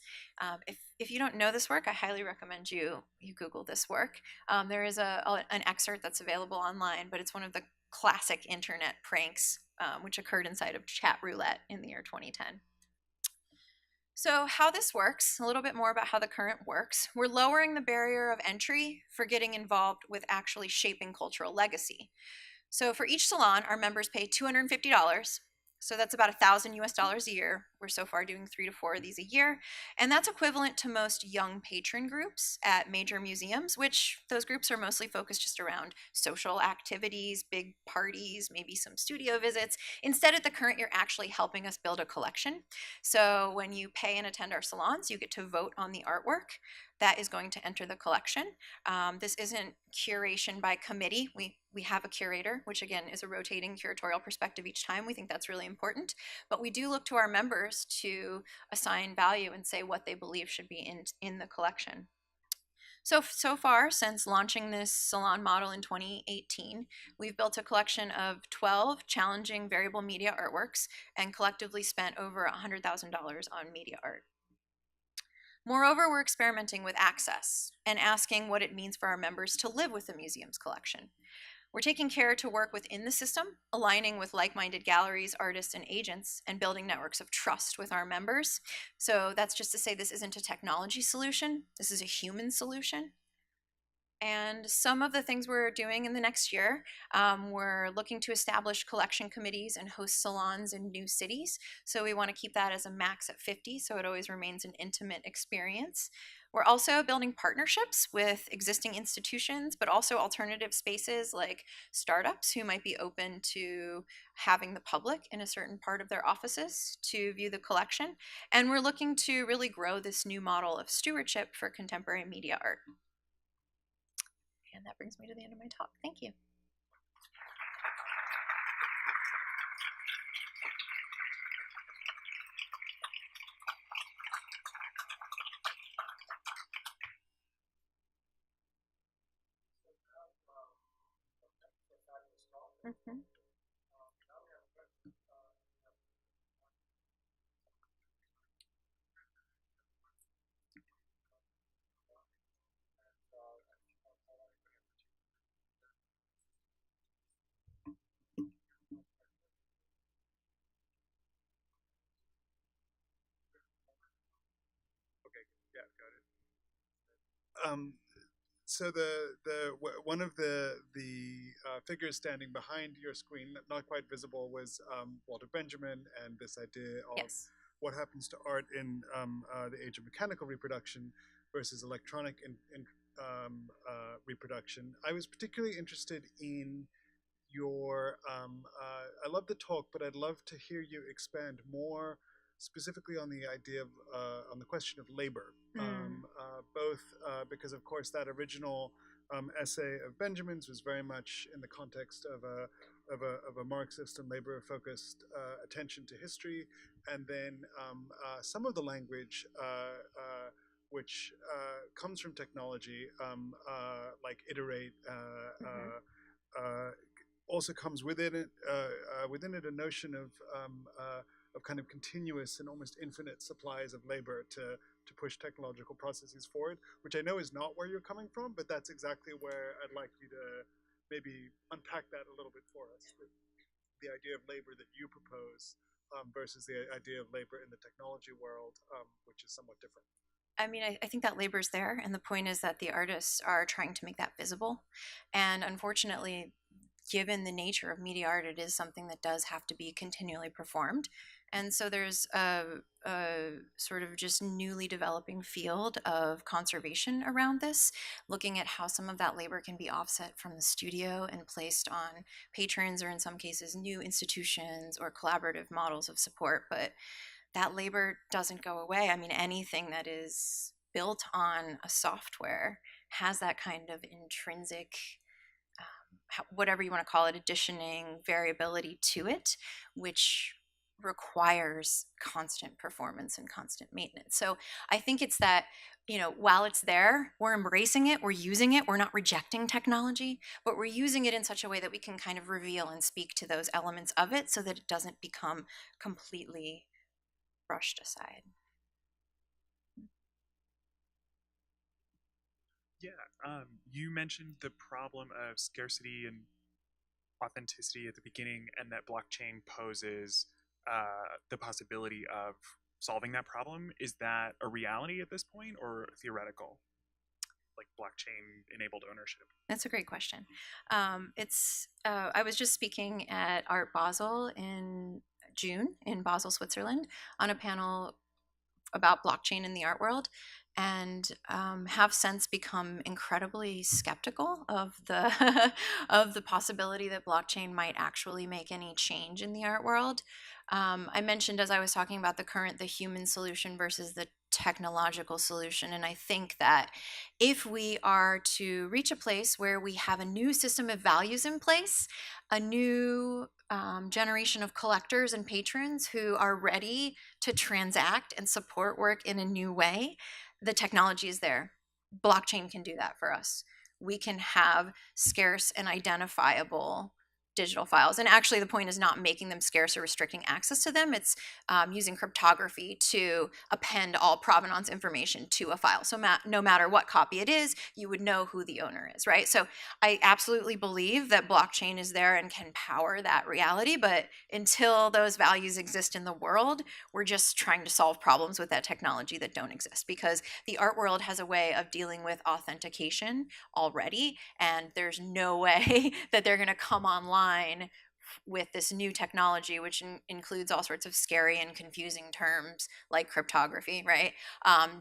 If you don't know this work, I highly recommend you Google this work. There is an excerpt that's available online, but it's one of the classic internet pranks which occurred inside of chat roulette in the year 2010. So, how this works, a little bit more about how the current works. We're lowering the barrier of entry for getting involved with actually shaping cultural legacy. So for each salon, our members pay $250. So that's about $1,000 a year. We're so far doing 3 to 4 of these a year. And that's equivalent to most young patron groups at major museums, which those groups are mostly focused just around social activities, big parties, maybe some studio visits. Instead, at the current, you're actually helping us build a collection. So when you pay and attend our salons, you get to vote on the artwork that is going to enter the collection. This isn't curation by committee. We have a curator, which again is a rotating curatorial perspective each time. We think that's really important. But we do look to our members to assign value and say what they believe should be in the collection. So far, since launching this salon model in 2018, we've built a collection of 12 challenging variable media artworks and collectively spent over $100,000 on media art. Moreover, we're experimenting with access and asking what it means for our members to live with the museum's collection. We're taking care to work within the system, aligning with like-minded galleries, artists, and agents, and building networks of trust with our members. So that's just to say this isn't a technology solution, this is a human solution. And some of the things we're doing in the next year, we're looking to establish collection committees and host salons in new cities. So we want to keep that as a max at 50, so it always remains an intimate experience. We're also building partnerships with existing institutions, but also alternative spaces like startups who might be open to having the public in a certain part of their offices to view the collection. And we're looking to really grow this new model of stewardship for contemporary media art. And that brings me to the end of my talk. Thank you. Mm-hmm. Okay, yeah, got it. So one of the figures standing behind your screen, not quite visible, was Walter Benjamin, and this idea of Yes. what happens to art in the age of mechanical reproduction versus electronic reproduction. I was particularly interested in your. I love the talk, but I'd love to hear you expand more specifically on the idea of on the question of labor, both because of course that original essay of Benjamin's was very much in the context of a Marxist and labor focused attention to history, and then some of the language which comes from technology, like iterate. Also comes within it a notion of kind of continuous and almost infinite supplies of labor to push technological processes forward, which I know is not where you're coming from, but that's exactly where I'd like you to maybe unpack that a little bit for us. The idea of labor that you propose versus the idea of labor in the technology world, which is somewhat different. I mean, I think that labor's there, and the point is that the artists are trying to make that visible. And unfortunately, given the nature of media art, it is something that does have to be continually performed. And so there's a sort of just newly developing field of conservation around this, looking at how some of that labor can be offset from the studio and placed on patrons, or in some cases, new institutions or collaborative models of support. But that labor doesn't go away. I mean, anything that is built on a software has that kind of intrinsic, whatever you want to call it, additioning variability to it, which requires constant performance and constant maintenance. So I think it's that, while it's there, we're embracing it, we're using it, we're not rejecting technology, but we're using it in such a way that we can kind of reveal and speak to those elements of it so that it doesn't become completely brushed aside. Yeah, you mentioned the problem of scarcity and authenticity at the beginning, and that blockchain poses the possibility of solving that problem. Is that a reality at this point or theoretical? Like blockchain enabled ownership? That's a great question. I was just speaking at Art Basel in June in Basel, Switzerland, on a panel about blockchain in the art world, and have since become incredibly skeptical of the of the possibility that blockchain might actually make any change in the art world. I mentioned, as I was talking about the human solution versus the technological solution, and I think that if we are to reach a place where we have a new system of values in place, a new generation of collectors and patrons who are ready to transact and support work in a new way, the technology is there. Blockchain can do that for us. We can have scarce and identifiable digital files. And actually, the point is not making them scarce or restricting access to them. It's using cryptography to append all provenance information to a file. So no matter what copy it is, you would know who the owner is, right? So I absolutely believe that blockchain is there and can power that reality. But until those values exist in the world, we're just trying to solve problems with that technology that don't exist, because the art world has a way of dealing with authentication already, and there's no way that they're going to come online with this new technology, which includes all sorts of scary and confusing terms like cryptography, right?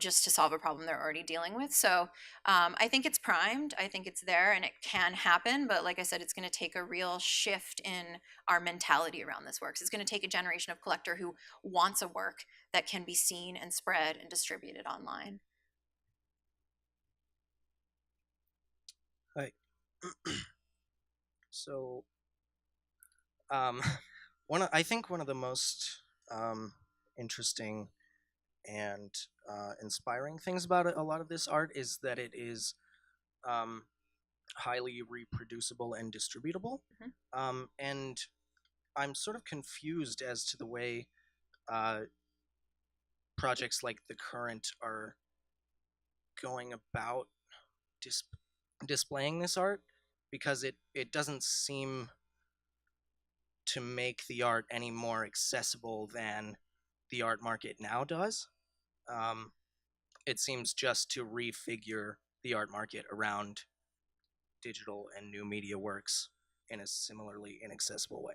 Just to solve a problem they're already dealing with. So I think it's primed. I think it's there and it can happen. But like I said, it's going to take a real shift in our mentality around this work. It's going to take a generation of collector who wants a work that can be seen and spread and distributed online. Hi. So, um, I think one of the most interesting and inspiring things about a lot of this art is that it is um, highly reproducible and distributable. And I'm sort of confused as to the way projects like The Current are going about displaying this art, because it doesn't seem to make the art any more accessible than the art market now does. Um, it seems just to refigure the art market around digital and new media works in a similarly inaccessible way.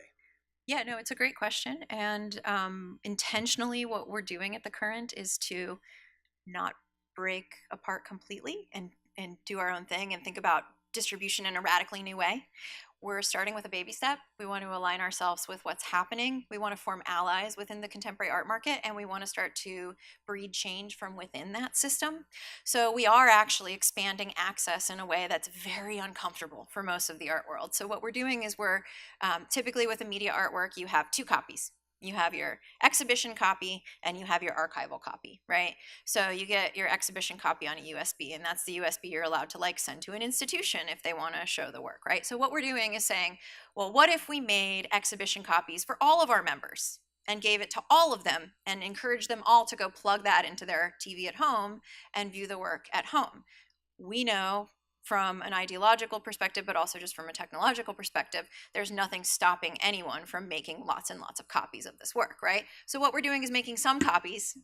Yeah, no, it's a great question. And intentionally, what we're doing at The Current is to not break apart completely and do our own thing and think about distribution in a radically new way. We're starting with a baby step. We want to align ourselves with what's happening. We want to form allies within the contemporary art market, and we want to start to breed change from within that system. So we are actually expanding access in a way that's very uncomfortable for most of the art world. So what we're doing is we're typically, with a media artwork, you have two copies. You have your exhibition copy and you have your archival copy, right? So you get your exhibition copy on a USB, and that's the USB you're allowed to send to an institution if they want to show the work, right? So what we're doing is saying, well, what if we made exhibition copies for all of our members and gave it to all of them and encouraged them all to go plug that into their TV at home and view the work at home? We know from an ideological perspective, but also just from a technological perspective, there's nothing stopping anyone from making lots and lots of copies of this work, right? So what we're doing is making some copies.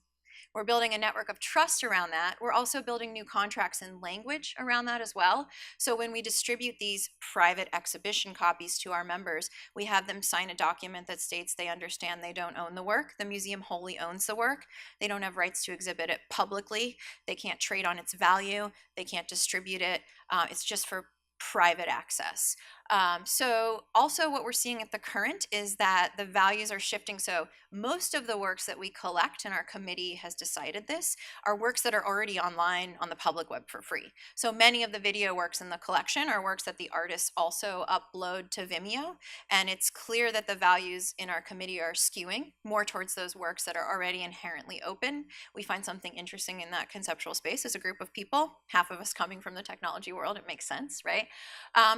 We're building a network of trust around that. We're also building new contracts and language around that as well. So when we distribute these private exhibition copies to our members, we have them sign a document that states they understand they don't own the work. The museum wholly owns the work. They don't have rights to exhibit it publicly. They can't trade on its value. They can't distribute it. It's just for private access. So also what we're seeing at the current is that the values are shifting. So most of the works that we collect, and our committee has decided this, are works that are already online on the public web for free. So many of the video works in the collection are works that the artists also upload to Vimeo, and it's clear that the values in our committee are skewing more towards those works that are already inherently open. We find something interesting in that conceptual space as a group of people, half of us coming from the technology world. It makes sense, right?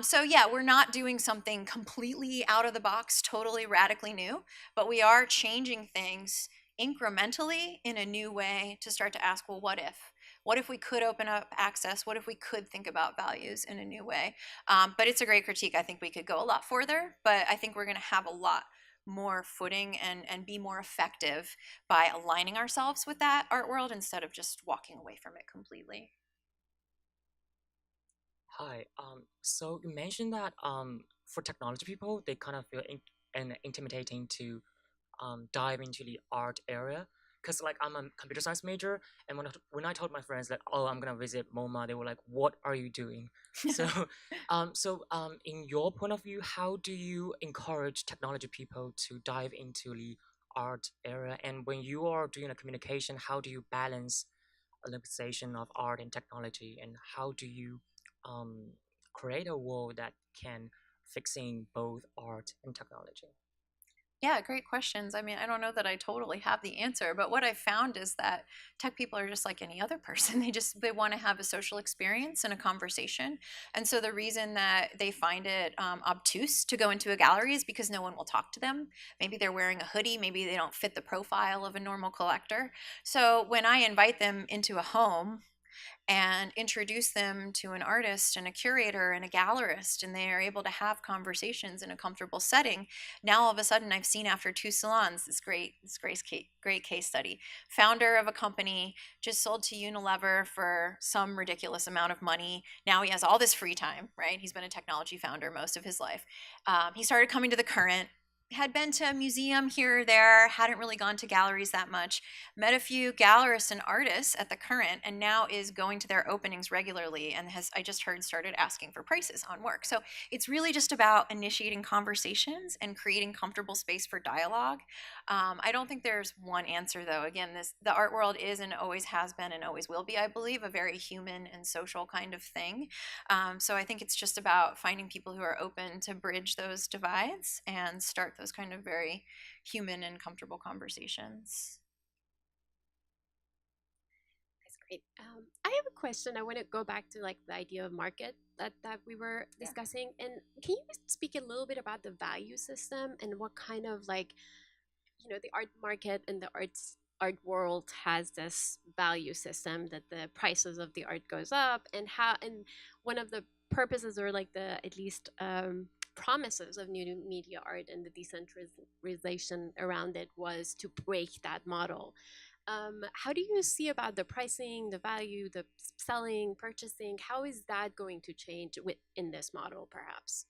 So yeah, we're not doing something completely out of the box, totally radically new, but we are changing things incrementally in a new way to start to ask, well, what if? What if we could open up access? What if we could think about values in a new way? But it's a great critique. I think we could go a lot further, but I think we're going to have a lot more footing and be more effective by aligning ourselves with that art world instead of just walking away from it completely. Hi. So you mentioned that for technology people, they kind of feel intimidating to dive into the art area. Because like I'm a computer science major, and when I told my friends that oh I'm gonna visit MoMA, they were like, "What are you doing?" So, in your point of view, how do you encourage technology people to dive into the art area? And when you are doing a communication, how do you balance a limitation of art and technology, and how do you um, create a world that can fix in both art and technology? Yeah, great questions. I mean, I don't know that I totally have the answer, but what I found is that tech people are just like any other person. They want to have a social experience and a conversation. And so the reason that they find it obtuse to go into a gallery is because no one will talk to them. Maybe they're wearing a hoodie, maybe they don't fit the profile of a normal collector. So when I invite them into a home and introduce them to an artist and a curator and a gallerist, and they are able to have conversations in a comfortable setting. Now all of a sudden I've seen after two salons great case study. Founder of a company just sold to Unilever for some ridiculous amount of money. Now he has all this free time, right? He's been a technology founder most of his life. He started coming to the current, had been to a museum here or there, hadn't really gone to galleries that much, met a few gallerists and artists at the current, and now is going to their openings regularly and has, I just heard, started asking for prices on work. So it's really just about initiating conversations and creating comfortable space for dialogue. I don't think there's one answer though. Again, the art world is and always has been and always will be, I believe, a very human and social kind of thing. So I think it's just about finding people who are open to bridge those divides and start those kind of very human and comfortable conversations. That's great. I have a question. I want to go back to like the idea of market that we were discussing. And can you speak a little bit about the value system and what kind of like, the art market and the art world has this value system that the prices of the art goes up, and how, and one of the purposes, or like the at least promises of new media art and the decentralization around it, was to break that model. How do you see about the pricing, the value, the selling, purchasing? How is that going to change in this model, perhaps?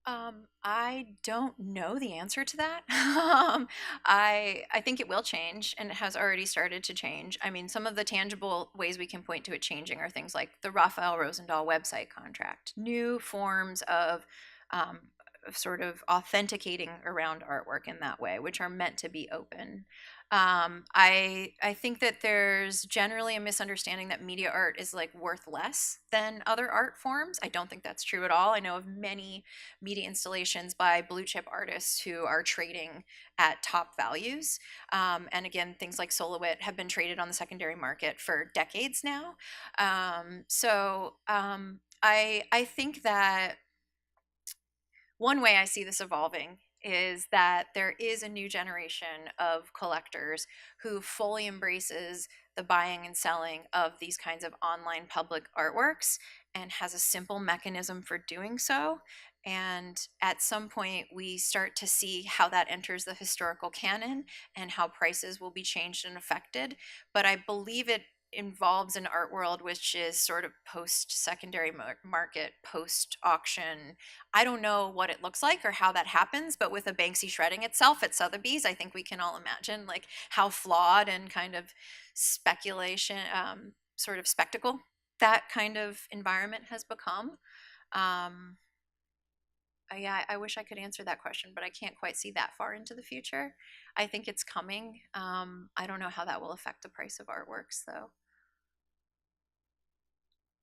I don't know the answer to that. I think it will change, and it has already started to change. I mean, some of the tangible ways we can point to it changing are things like the Raphael Rosendahl website contract, new forms of sort of authenticating around artwork in that way, which are meant to be open. I think that there's generally a misunderstanding that media art is like worth less than other art forms. I don't think that's true at all. I know of many media installations by blue chip artists who are trading at top values. And again, things like Solowit have been traded on the secondary market for decades now. I think that one way I see this evolving is that there is a new generation of collectors who fully embraces the buying and selling of these kinds of online public artworks and has a simple mechanism for doing so. And at some point, we start to see how that enters the historical canon and how prices will be changed and affected. But I believe it involves an art world which is sort of post secondary market, post auction. I don't know what it looks like or how that happens, but with a Banksy shredding itself at Sotheby's, I think we can all imagine like how flawed and kind of speculation, sort of spectacle that kind of environment has become. Yeah, I wish I could answer that question, but I can't quite see that far into the future. I think it's coming. I don't know how that will affect the price of artworks, though.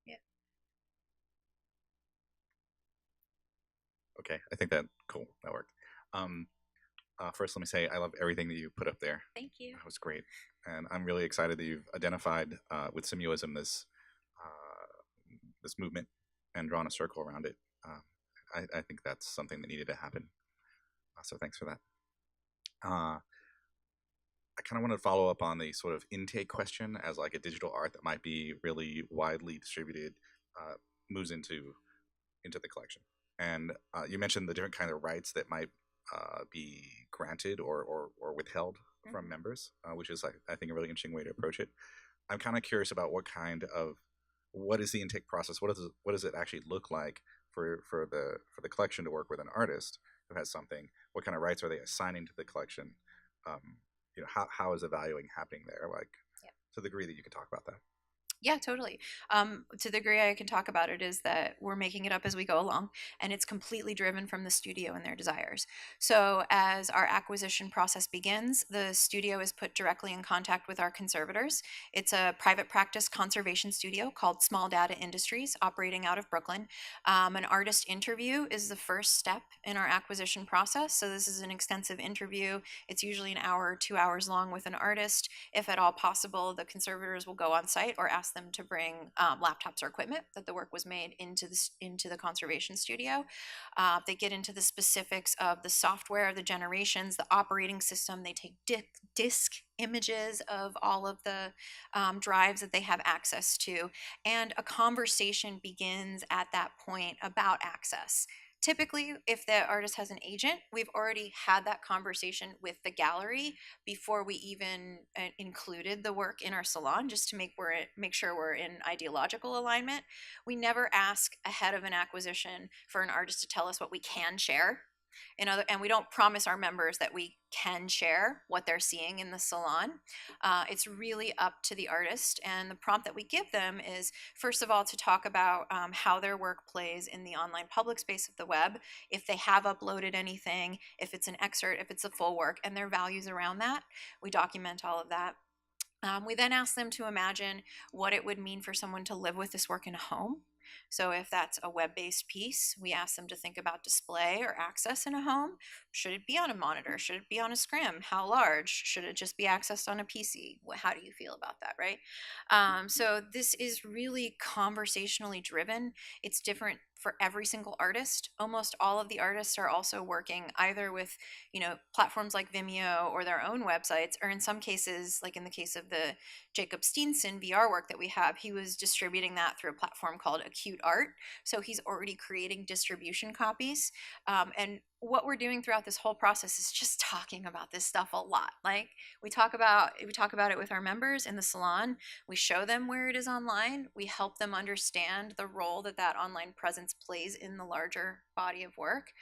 Yeah. Okay, I think that cool. That worked. First, let me say I love everything that you put up there. Thank you. That was great, and I'm really excited that you've identified with Simulism this movement and drawn a circle around it. I think that's something that needed to happen. So thanks for that. I kind of want to follow up on the sort of intake question as like a digital art that might be really widely distributed moves into the collection. And you mentioned the different kind of rights that might be granted or withheld from members, which is, I think, a really interesting way to approach it. I'm kind of curious about what is the intake process? What does it actually look like for the collection to work with an artist who has something? What kind of rights are they assigning to the collection? How is the valuing happening there? To the degree that you could talk about that. Yeah, totally. To the degree I can talk about it is that we're making it up as we go along, and it's completely driven from the studio and their desires. So as our acquisition process begins, the studio is put directly in contact with our conservators. It's a private practice conservation studio called Small Data Industries, operating out of Brooklyn. An artist interview is the first step in our acquisition process. So this is an extensive interview. It's usually an hour or 2 hours long with an artist. If at all possible, the conservators will go on site or ask them to bring laptops or equipment that the work was made into the conservation studio. They get into the specifics of the software, the generations, the operating system. They take disk images of all of the drives that they have access to, and a conversation begins at that point about access. Typically, if the artist has an agent, we've already had that conversation with the gallery before we even included the work in our salon, just to make sure we're in ideological alignment. We never ask ahead of an acquisition for an artist to tell us what we can share. And we don't promise our members that we can share what they're seeing in the salon. It's really up to the artist, and the prompt that we give them is, first of all, to talk about how their work plays in the online public space of the web, if they have uploaded anything, if it's an excerpt, if it's a full work, and their values around that. We document all of that. We then ask them to imagine what it would mean for someone to live with this work in a home. So if that's a web-based piece, we ask them to think about display or access in a home. Should it be on a monitor? Should it be on a scrim? How large? Should it just be accessed on a PC? How do you feel about that, right? So this is really conversationally driven. It's different for every single artist. Almost all of the artists are also working either with, platforms like Vimeo or their own websites, or in some cases, like in the case of the Jacob Steenson VR work that we have, he was distributing that through a platform called Acute Art. So he's already creating distribution copies. And what we're doing throughout this whole process is just talking about this stuff a lot. Like we talk about it with our members in the salon. We show them where it is online. We help them understand the role that online presence plays in the larger body of work.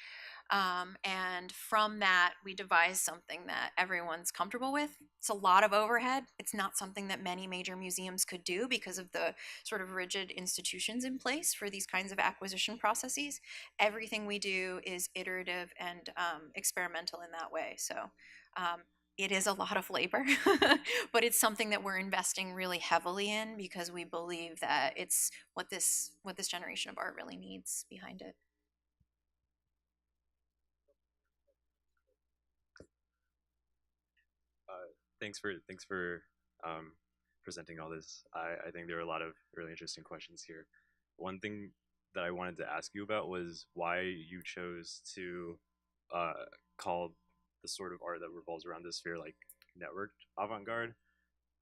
And from that, we devise something that everyone's comfortable with. It's a lot of overhead. It's not something that many major museums could do because of the sort of rigid institutions in place for these kinds of acquisition processes. Everything we do is iterative and experimental in that way. So it is a lot of labor, but it's something that we're investing really heavily in because we believe that it's what this generation of art really needs behind it. Thanks for presenting all this. I think there are a lot of really interesting questions here. One thing that I wanted to ask you about was why you chose to call the sort of art that revolves around this sphere like networked avant-garde.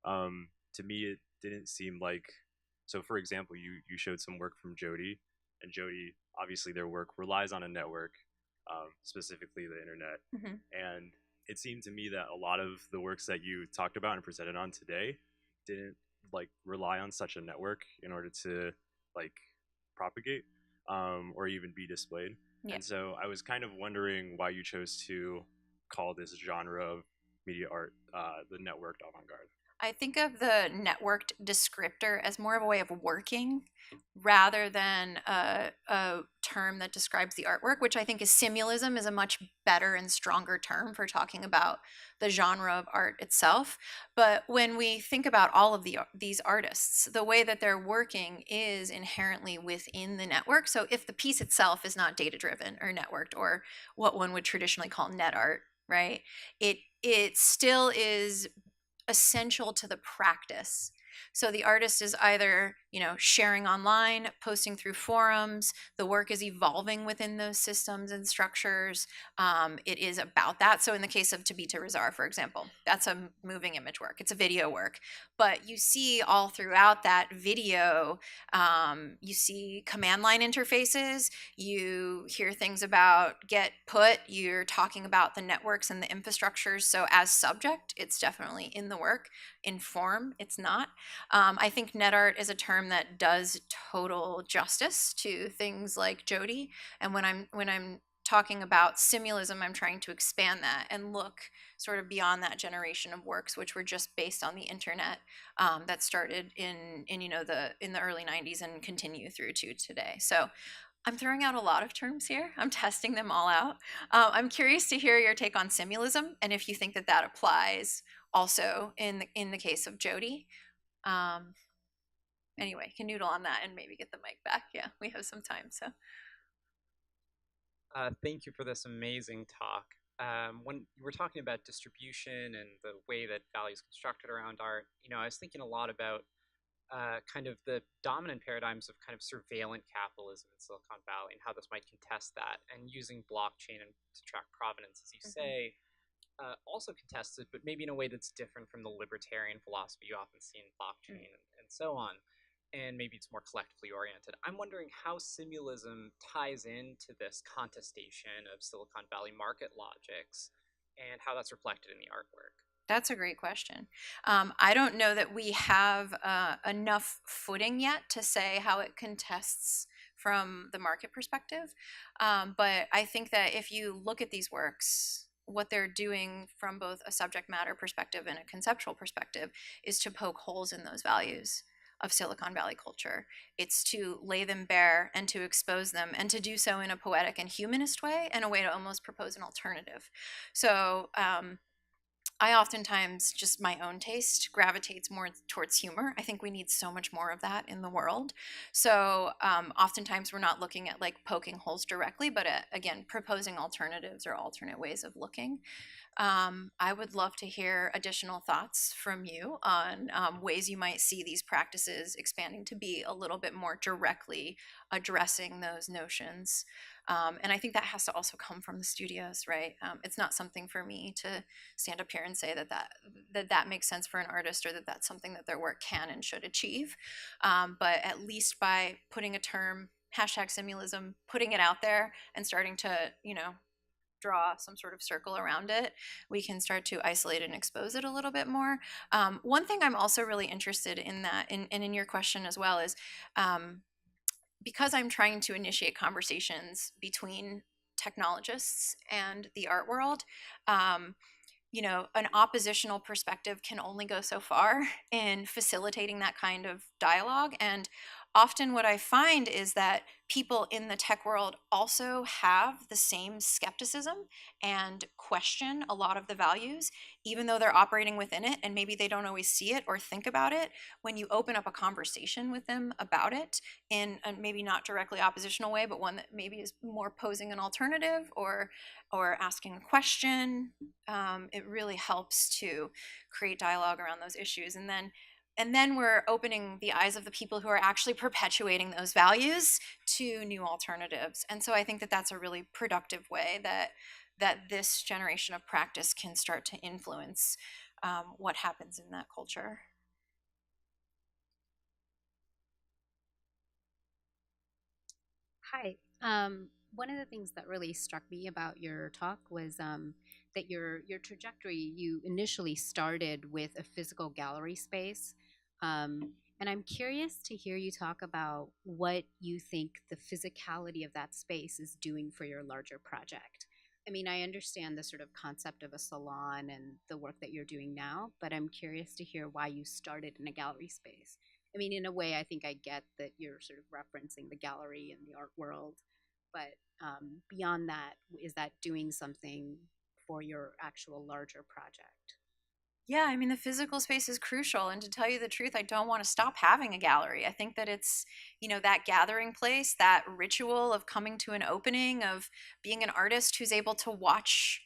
To me, it didn't seem like. So, for example, you showed some work from Jody, and Jody, obviously, their work relies on a network, specifically the internet, and it seemed to me that a lot of the works that you talked about and presented on today didn't rely on such a network in order to propagate or even be displayed. Yeah. And so I was kind of wondering why you chose to call this genre of media art the networked avant-garde. I think of the networked descriptor as more of a way of working rather than a term that describes the artwork, which I think is simulism is a much better and stronger term for talking about the genre of art itself. But when we think about all of these artists, the way that they're working is inherently within the network. So if the piece itself is not data driven or networked or what one would traditionally call net art, right? It still is essential to the practice. So the artist is either, sharing online, posting through forums. The work is evolving within those systems and structures. It is about that. So in the case of Tabita Razar, for example, that's a moving image work. It's a video work. But you see all throughout that video, you see command line interfaces. You hear things about get put. You're talking about the networks and the infrastructures. So as subject, it's definitely in the work. In form, it's not. I think net art is a term that does total justice to things like Jody. And when I'm talking about simulism, I'm trying to expand that and look sort of beyond that generation of works, which were just based on the internet, that started in the early 90s and continue through to today. So I'm throwing out a lot of terms here. I'm testing them all out. I'm curious to hear your take on simulism and if you think that that applies also in the case of Jody. Um, anyway, can noodle on that and maybe get the mic back. Yeah, we have some time. So thank you for this amazing talk. When you were talking about distribution and the way that value is constructed around art, I was thinking a lot about kind of the dominant paradigms of kind of surveillance capitalism in Silicon Valley and how this might contest that, and using blockchain and to track provenance, as you say, also contested, but maybe in a way that's different from the libertarian philosophy you often see in blockchain and so on. And maybe it's more collectively oriented. I'm wondering how simulism ties into this contestation of Silicon Valley market logics and how that's reflected in the artwork. that's a great question. I don't know that we have enough footing yet to say how it contests from the market perspective. But I think that if you look at these works, what they're doing from both a subject matter perspective and a conceptual perspective is to poke holes in those values of Silicon Valley culture. It's to lay them bare and to expose them, and to do so in a poetic and humanist way, and a way to almost propose an alternative. So I oftentimes, just my own taste, gravitates more towards humor. I think we need so much more of that in the world. So oftentimes we're not looking at like poking holes directly, but again, proposing alternatives or alternate ways of looking. I would love to hear additional thoughts from you on ways you might see these practices expanding to be a little bit more directly addressing those notions. And I think that has to also come from the studios, right? It's not something for me to stand up here and say that makes sense for an artist, or that that's something that their work can and should achieve. But at least by putting a term, hashtag simulism, putting it out there and starting to, draw some sort of circle around it, we can start to isolate and expose it a little bit more. One thing I'm also really interested in that, and in your question as well, is because I'm trying to initiate conversations between technologists and the art world. An oppositional perspective can only go so far in facilitating that kind of dialogue. And often what I find is that people in the tech world also have the same skepticism and question a lot of the values, even though they're operating within it, and maybe they don't always see it or think about it. When you open up a conversation with them about it in a maybe not directly oppositional way, but one that maybe is more posing an alternative or asking a question, it really helps to create dialogue around those issues. And then we're opening the eyes of the people who are actually perpetuating those values to new alternatives. And so I think that that's a really productive way that this generation of practice can start to influence what happens in that culture. Hi. One of the things that really struck me about your talk was that your trajectory, you initially started with a physical gallery space. And I'm curious to hear you talk about what you think the physicality of that space is doing for your larger project. I mean, I understand the sort of concept of a salon and the work that you're doing now, but I'm curious to hear why you started in a gallery space. I mean, in a way, I think I get that you're sort of referencing the gallery and the art world, but beyond that, is that doing something for your actual larger project? Yeah, I mean, the physical space is crucial. And to tell you the truth, I don't want to stop having a gallery. I think that it's, that gathering place, that ritual of coming to an opening, of being an artist who's able to watch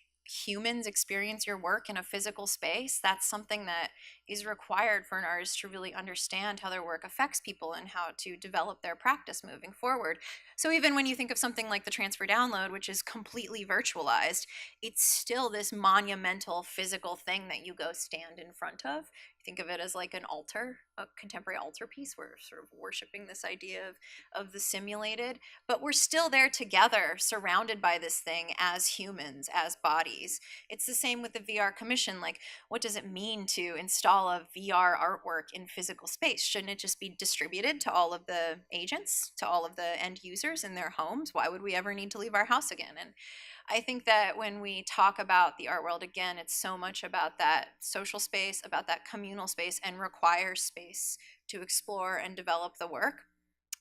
humans experience your work in a physical space. That's something that is required for an artist to really understand how their work affects people and how to develop their practice moving forward. So even when you think of something like the transfer download, which is completely virtualized, it's still this monumental physical thing that you go stand in front of. Think of it as like an altar, a contemporary altar piece. We're sort of worshiping this idea of the simulated, but we're still there together, surrounded by this thing as humans, as bodies. It's the same with the VR commission. Like, what does it mean to install a VR artwork in physical space? Shouldn't it just be distributed to all of the agents, to all of the end users in their homes? Why would we ever need to leave our house again? And I think that when we talk about the art world, again, it's so much about that social space, about that communal space, and requires space to explore and develop the work.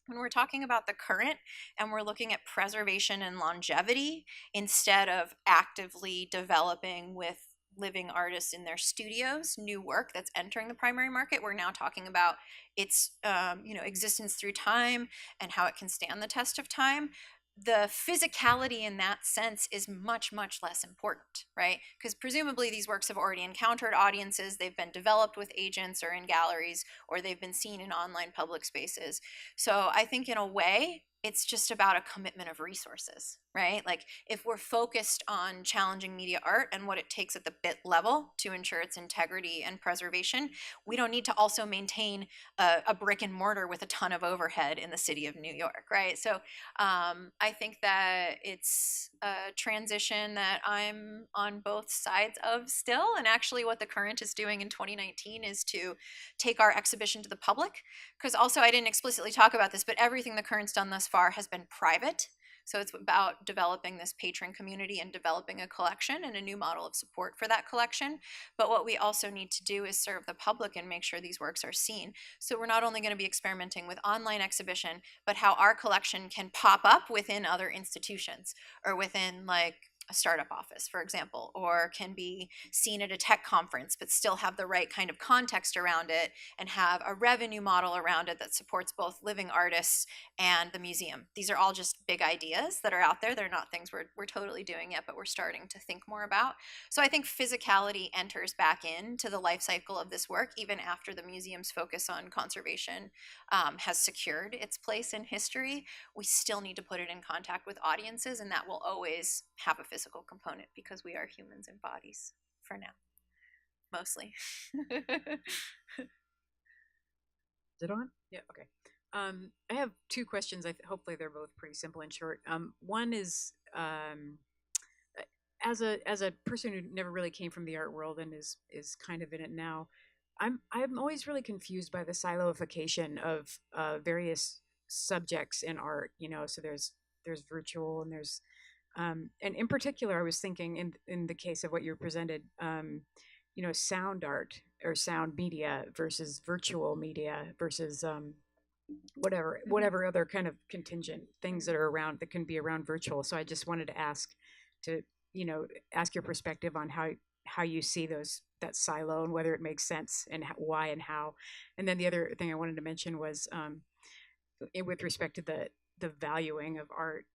When we're talking about the current and we're looking at preservation and longevity instead of actively developing with living artists in their studios new work that's entering the primary market, we're now talking about its existence through time and how it can stand the test of time. The physicality in that sense is much, much less important, right? Because presumably these works have already encountered audiences, they've been developed with agents or in galleries, or they've been seen in online public spaces. So I think in a way, it's just about a commitment of resources, right? Like if we're focused on challenging media art and what it takes at the bit level to ensure its integrity and preservation, we don't need to also maintain a brick and mortar with a ton of overhead in the city of New York, right? So I think that it's a transition that I'm on both sides of still. And actually, what the Current is doing in 2019 is to take our exhibition to the public. Because also, I didn't explicitly talk about this, but everything the Current's done thus far has been private. So it's about developing this patron community and developing a collection and a new model of support for that collection. But what we also need to do is serve the public and make sure these works are seen. So we're not only going to be experimenting with online exhibition, but how our collection can pop up within other institutions or within like a startup office, for example, or can be seen at a tech conference, but still have the right kind of context around it and have a revenue model around it that supports both living artists and the museum. These are all just big ideas that are out there. They're not things we're totally doing yet, but we're starting to think more about. So I think physicality enters back into the life cycle of this work, even after the museum's focus on conservation has secured its place in history. We still need to put it in contact with audiences, and that will always have a physical component because we are humans in bodies for now, mostly. Is it on? Yeah, okay. I have two questions. Hopefully they're both pretty simple and short. One is, as a person who never really came from the art world and is kind of in it now, I'm always really confused by the siloification of various subjects in art. So there's virtual and there's and in particular, I was thinking in the case of what you presented, sound art or sound media versus virtual media versus whatever other kind of contingent things that are around that can be around virtual. So I just wanted to ask your perspective on how you see that silo and whether it makes sense and why and how. And then the other thing I wanted to mention was with respect to the valuing of art.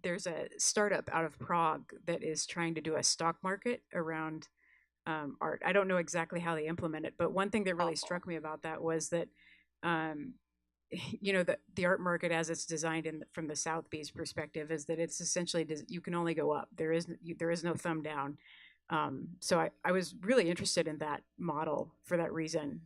There's a startup out of Prague that is trying to do a stock market around art. I don't know exactly how they implement it, but one thing that really struck me about that was that the art market as it's designed from the Sotheby's perspective is that it's essentially you can only go up. There is no thumb down. So I was really interested in that model for that reason.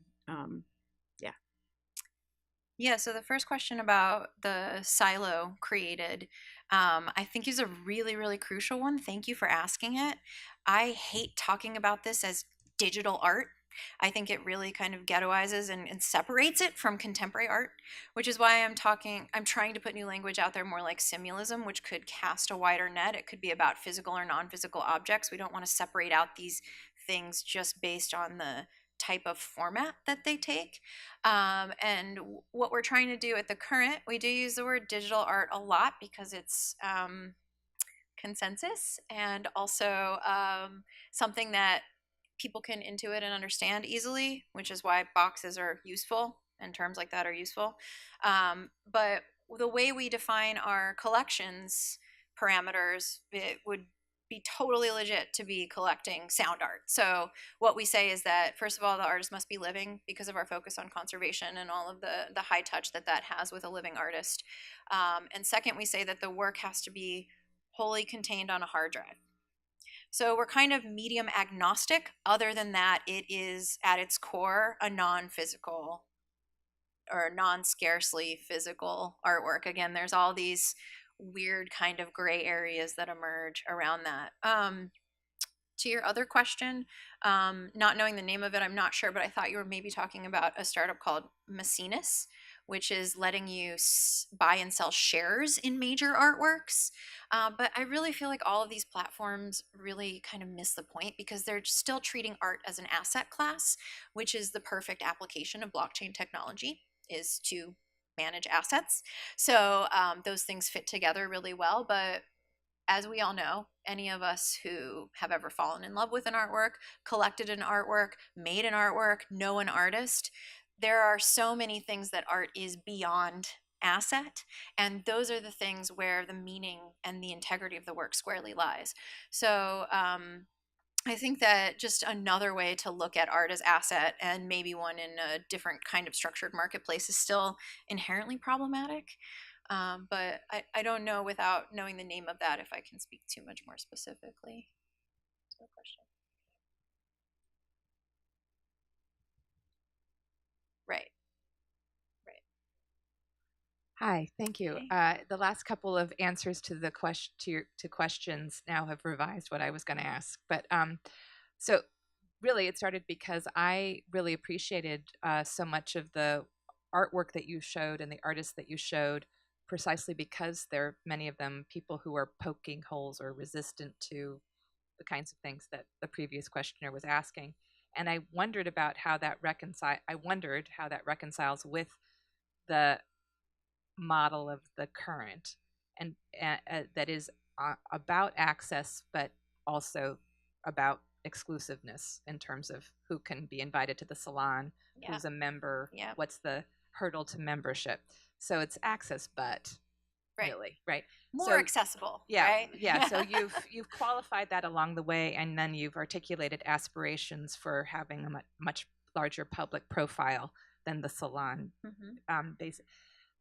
Yeah, so the first question about the silo created, I think is a really, really crucial one. Thank you for asking it. I hate talking about this as digital art I think it really kind of ghettoizes and separates it from contemporary art, which is why I'm trying to put new language out there more like Simulism, which could cast a wider net. It could be about physical or non-physical objects. We don't want to separate out these things just based on the type of format that they take. And what we're trying to do at the current, we do use the word digital art a lot because it's consensus and also something that people can intuit and understand easily, which is why boxes are useful and terms like that are useful. But the way we define our collections parameters, it would be totally legit to be collecting sound art. So what we say is that, first of all, the artist must be living because of our focus on conservation and all of the high touch that has with a living artist. And second, we say that the work has to be wholly contained on a hard drive. So we're kind of medium agnostic. Other than that, it is at its core a non-physical or non-scarcely physical artwork. Again, there's all these weird kind of gray areas that emerge around that. To your other question, not knowing the name of it, I'm not sure, but I thought you were maybe talking about a startup called Maecenas, which is letting you buy and sell shares in major artworks. But I really feel like all of these platforms really kind of miss the point because they're still treating art as an asset class, which is the perfect application of blockchain technology, is to manage assets. So those things fit together really well. But as we all know, any of us who have ever fallen in love with an artwork, collected an artwork, made an artwork, know an artist, there are so many things that art is beyond asset, and those are the things where the meaning and the integrity of the work squarely lies. So I think that just another way to look at art as asset, and maybe one in a different kind of structured marketplace, is still inherently problematic. But I don't know, without knowing the name of that, if I can speak too much more specifically to the question. Right. Hi, thank you. The last couple of answers to the questions now have revised what I was going to ask. But so really, it started because I really appreciated so much of the artwork that you showed and the artists that you showed, precisely because they're many of them people who are poking holes or resistant to the kinds of things that the previous questioner was asking. And I wondered about how that reconciles with the model of the current, and that is about access, but also about exclusiveness in terms of who can be invited to the salon, who's a member, what's the hurdle to membership. So it's access, but really, right? More accessible, yeah, right? Yeah. So you've qualified that along the way, and then you've articulated aspirations for having a much larger public profile than the salon. Basic.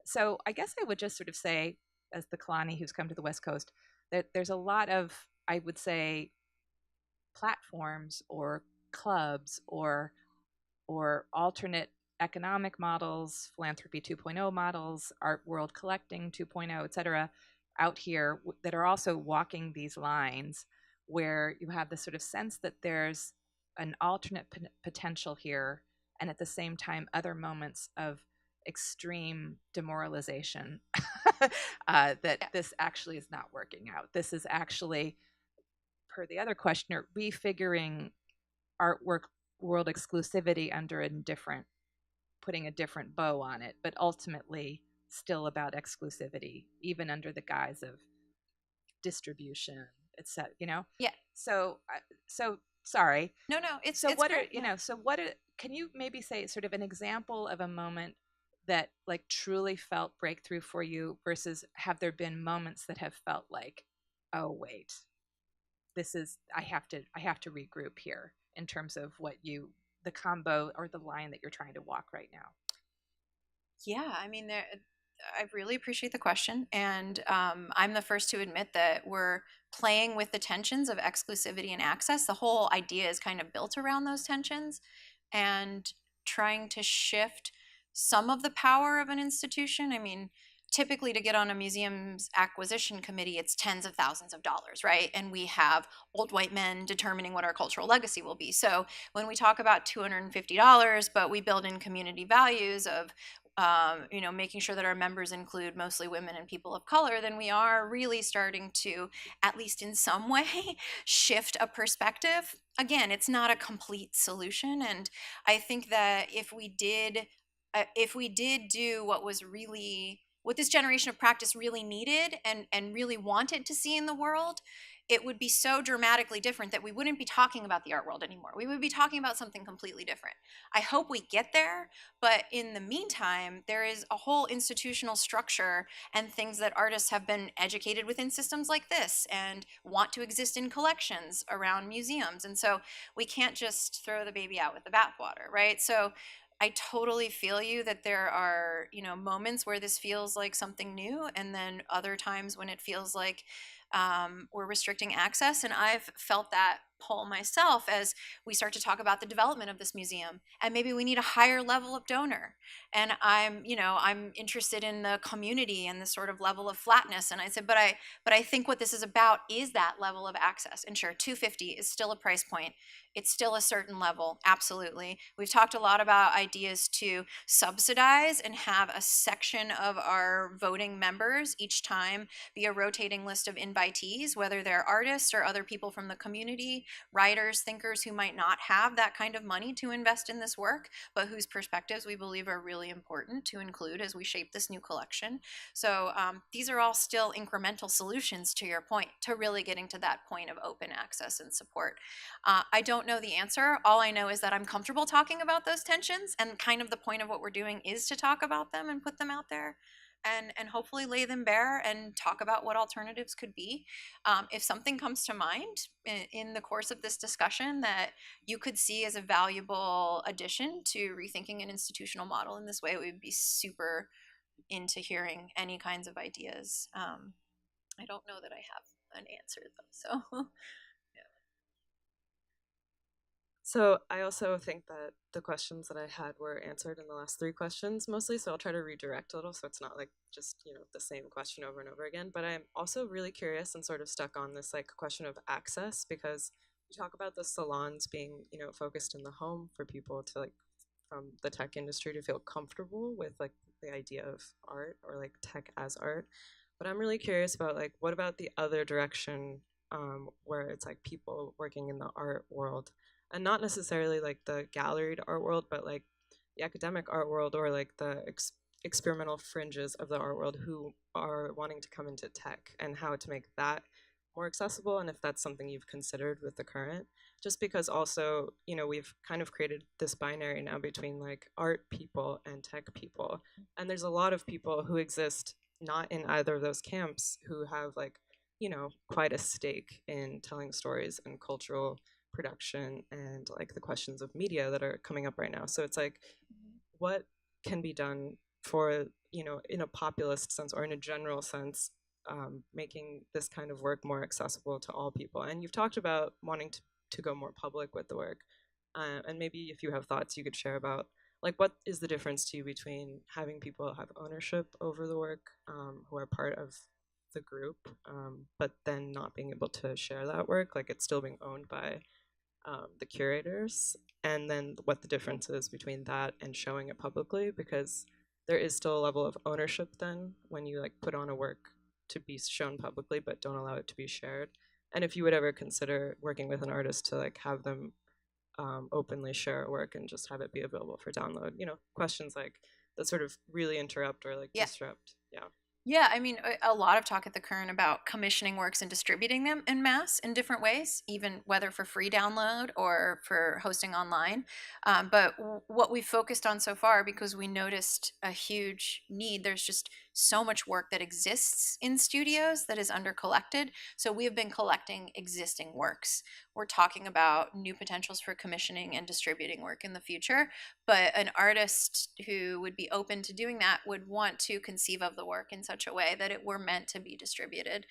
So I guess I would just sort of say, as the Kelani who's come to the West Coast, that there's a lot of, I would say, platforms or clubs or alternate economic models, philanthropy 2.0 models, art world collecting 2.0, et cetera, out here that are also walking these lines where you have this sort of sense that there's an alternate potential here, and at the same time other moments of extreme demoralization that this actually is not working out. This is actually, per the other questioner, refiguring artwork world exclusivity under putting a different bow on it, but ultimately still about exclusivity, even under the guise of distribution, etc. Yeah. So sorry. No, it's so. It's What great, are So what? Can you maybe say sort of an example of a moment that like truly felt breakthrough for you, versus have there been moments that have felt like, oh wait, I have to regroup here in terms of the combo or the line that you're trying to walk right now? Yeah, I mean, I really appreciate the question, and I'm the first to admit that we're playing with the tensions of exclusivity and access. The whole idea is kind of built around those tensions, and trying to shift some of the power of an institution. I mean, typically to get on a museum's acquisition committee, it's tens of thousands of dollars, right? And we have old white men determining what our cultural legacy will be. So when we talk about $250, but we build in community values of making sure that our members include mostly women and people of color, then we are really starting to, at least in some way, shift a perspective. Again, it's not a complete solution, and I think that if we did do what this generation of practice really needed and really wanted to see in the world, it would be so dramatically different that we wouldn't be talking about the art world anymore. We would be talking about something completely different. I hope we get there, but in the meantime, there is a whole institutional structure and things that artists have been educated within systems like this and want to exist in collections around museums. And so we can't just throw the baby out with the bathwater, right? So I totally feel you that there are, moments where this feels like something new, and then other times when it feels like we're restricting access. And I've felt that pull myself as we start to talk about the development of this museum, and maybe we need a higher level of donor. And I'm interested in the community and the sort of level of flatness. And I said, but I think what this is about is that level of access. And sure, $250 is still a price point. It's still a certain level, absolutely. We've talked a lot about ideas to subsidize and have a section of our voting members each time be a rotating list of invitees, whether they're artists or other people from the community, writers, thinkers who might not have that kind of money to invest in this work, but whose perspectives we believe are really important to include as we shape this new collection. So these are all still incremental solutions, to your point, to really getting to that point of open access and support. I don't know the answer. All I know is that I'm comfortable talking about those tensions, and kind of the point of what we're doing is to talk about them and put them out there. And hopefully lay them bare and talk about what alternatives could be. If something comes to mind in the course of this discussion that you could see as a valuable addition to rethinking an institutional model in this way, we would be super into hearing any kinds of ideas. I don't know that I have an answer though, so. So I also think that the questions that I had were answered in the last 3 questions mostly, so I'll try to redirect a little so it's not like just, the same question over and over again. But I'm also really curious and sort of stuck on this question of access, because you talk about the salons being, focused in the home for people to from the tech industry to feel comfortable with the idea of art or tech as art. But I'm really curious about what about the other direction, where it's people working in the art world, and not necessarily the galleried art world, but the academic art world, or the experimental fringes of the art world who are wanting to come into tech, and how to make that more accessible, and if that's something you've considered with the current. Just because also, we've kind of created this binary now between art people and tech people, and there's a lot of people who exist not in either of those camps who have quite a stake in telling stories and cultural production and the questions of media that are coming up right now. So it's what can be done for, in a populist sense or in a general sense, making this kind of work more accessible to all people. And you've talked about wanting to go more public with the work, and maybe if you have thoughts you could share about what is the difference to you between having people have ownership over the work, who are part of the group, but then not being able to share that work, it's still being owned by the curators, and then what the difference is between that and showing it publicly, because there is still a level of ownership then when you put on a work to be shown publicly but don't allow it to be shared. And if you would ever consider working with an artist to have them openly share a work and just have it be available for download, questions that sort of really interrupt or disrupt. Yeah, I mean, a lot of talk at the Current about commissioning works and distributing them en masse in different ways, even whether for free download or for hosting online. But what we've focused on so far, because we noticed a huge need, there's just so much work that exists in studios that is under collected. So we have been collecting existing works. We're talking about new potentials for commissioning and distributing work in the future. But an artist who would be open to doing that would want to conceive of the work in such a way that it were meant to be distributed.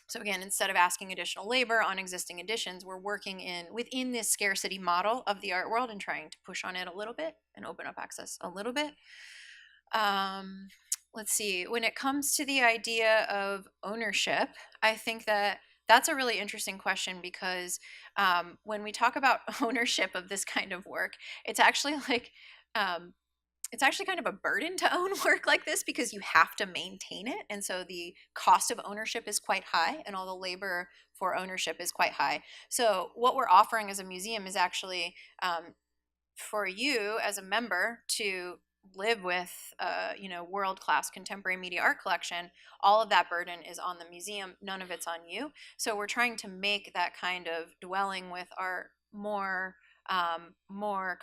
So again, instead of asking additional labor on existing editions, we're working within this scarcity model of the art world and trying to push on it a little bit and open up access a little bit. let's see, when it comes to the idea of ownership, I think that that's a really interesting question because when we talk about ownership of this kind of work, it's actually like, it's actually kind of a burden to own work like this because you have to maintain it. And so the cost of ownership is quite high and all the labor for ownership is quite high. So what we're offering as a museum is actually for you as a member to live with world-class contemporary media art collection. All of that burden is on the museum, none of it's on you. So we're trying to make that kind of dwelling with art more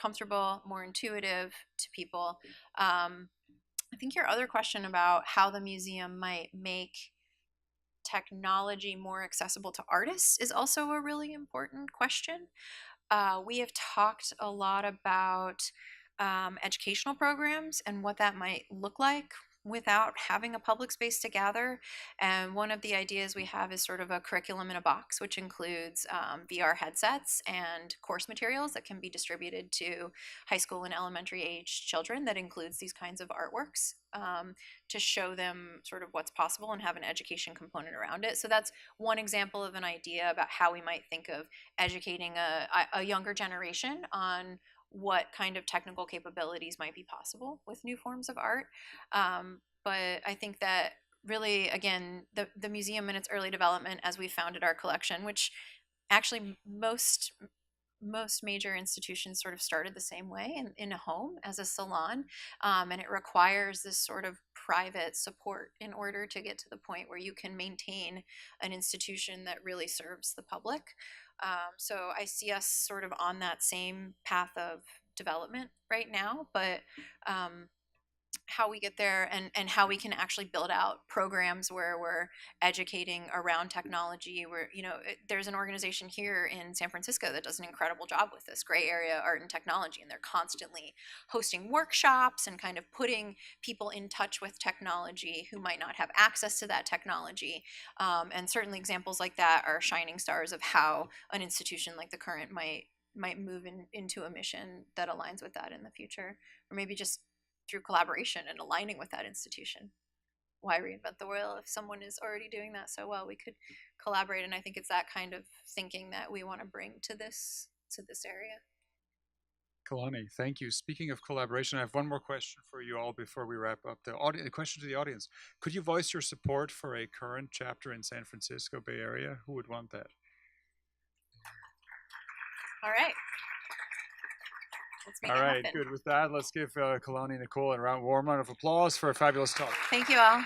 comfortable, more intuitive to people. I think your other question about how the museum might make technology more accessible to artists is also a really important question. We have talked a lot about educational programs and what that might look like without having a public space to gather. And one of the ideas we have is sort of a curriculum in a box, which includes VR headsets and course materials that can be distributed to high school and elementary age children that includes these kinds of artworks to show them sort of what's possible and have an education component around it. So that's one example of an idea about how we might think of educating a younger generation on what kind of technical capabilities might be possible with new forms of art. But I think that really, again, the museum in its early development as we founded our collection, which actually most major institutions sort of started the same way in a home as a salon, and it requires this sort of private support in order to get to the point where you can maintain an institution that really serves the public. So I see us sort of on that same path of development right now, but how we get there and how we can actually build out programs where we're educating around technology. Where, there's an organization here in San Francisco that does an incredible job with this, Gray Area Art and Technology, and they're constantly hosting workshops and kind of putting people in touch with technology who might not have access to that technology. And certainly examples like that are shining stars of how an institution like the Current might move into a mission that aligns with that in the future, or maybe just through collaboration and aligning with that institution. Why reinvent the wheel if someone is already doing that so well? We could collaborate, and I think it's that kind of thinking that we want to bring to this area. Kelani, thank you. Speaking of collaboration, I have one more question for you all before we wrap up. The question to the audience: could you voice your support for a Current chapter in San Francisco Bay Area? Who would want that? All right. All right, good. With that, let's give Kelani Nichole a warm round of applause for a fabulous talk. Thank you all.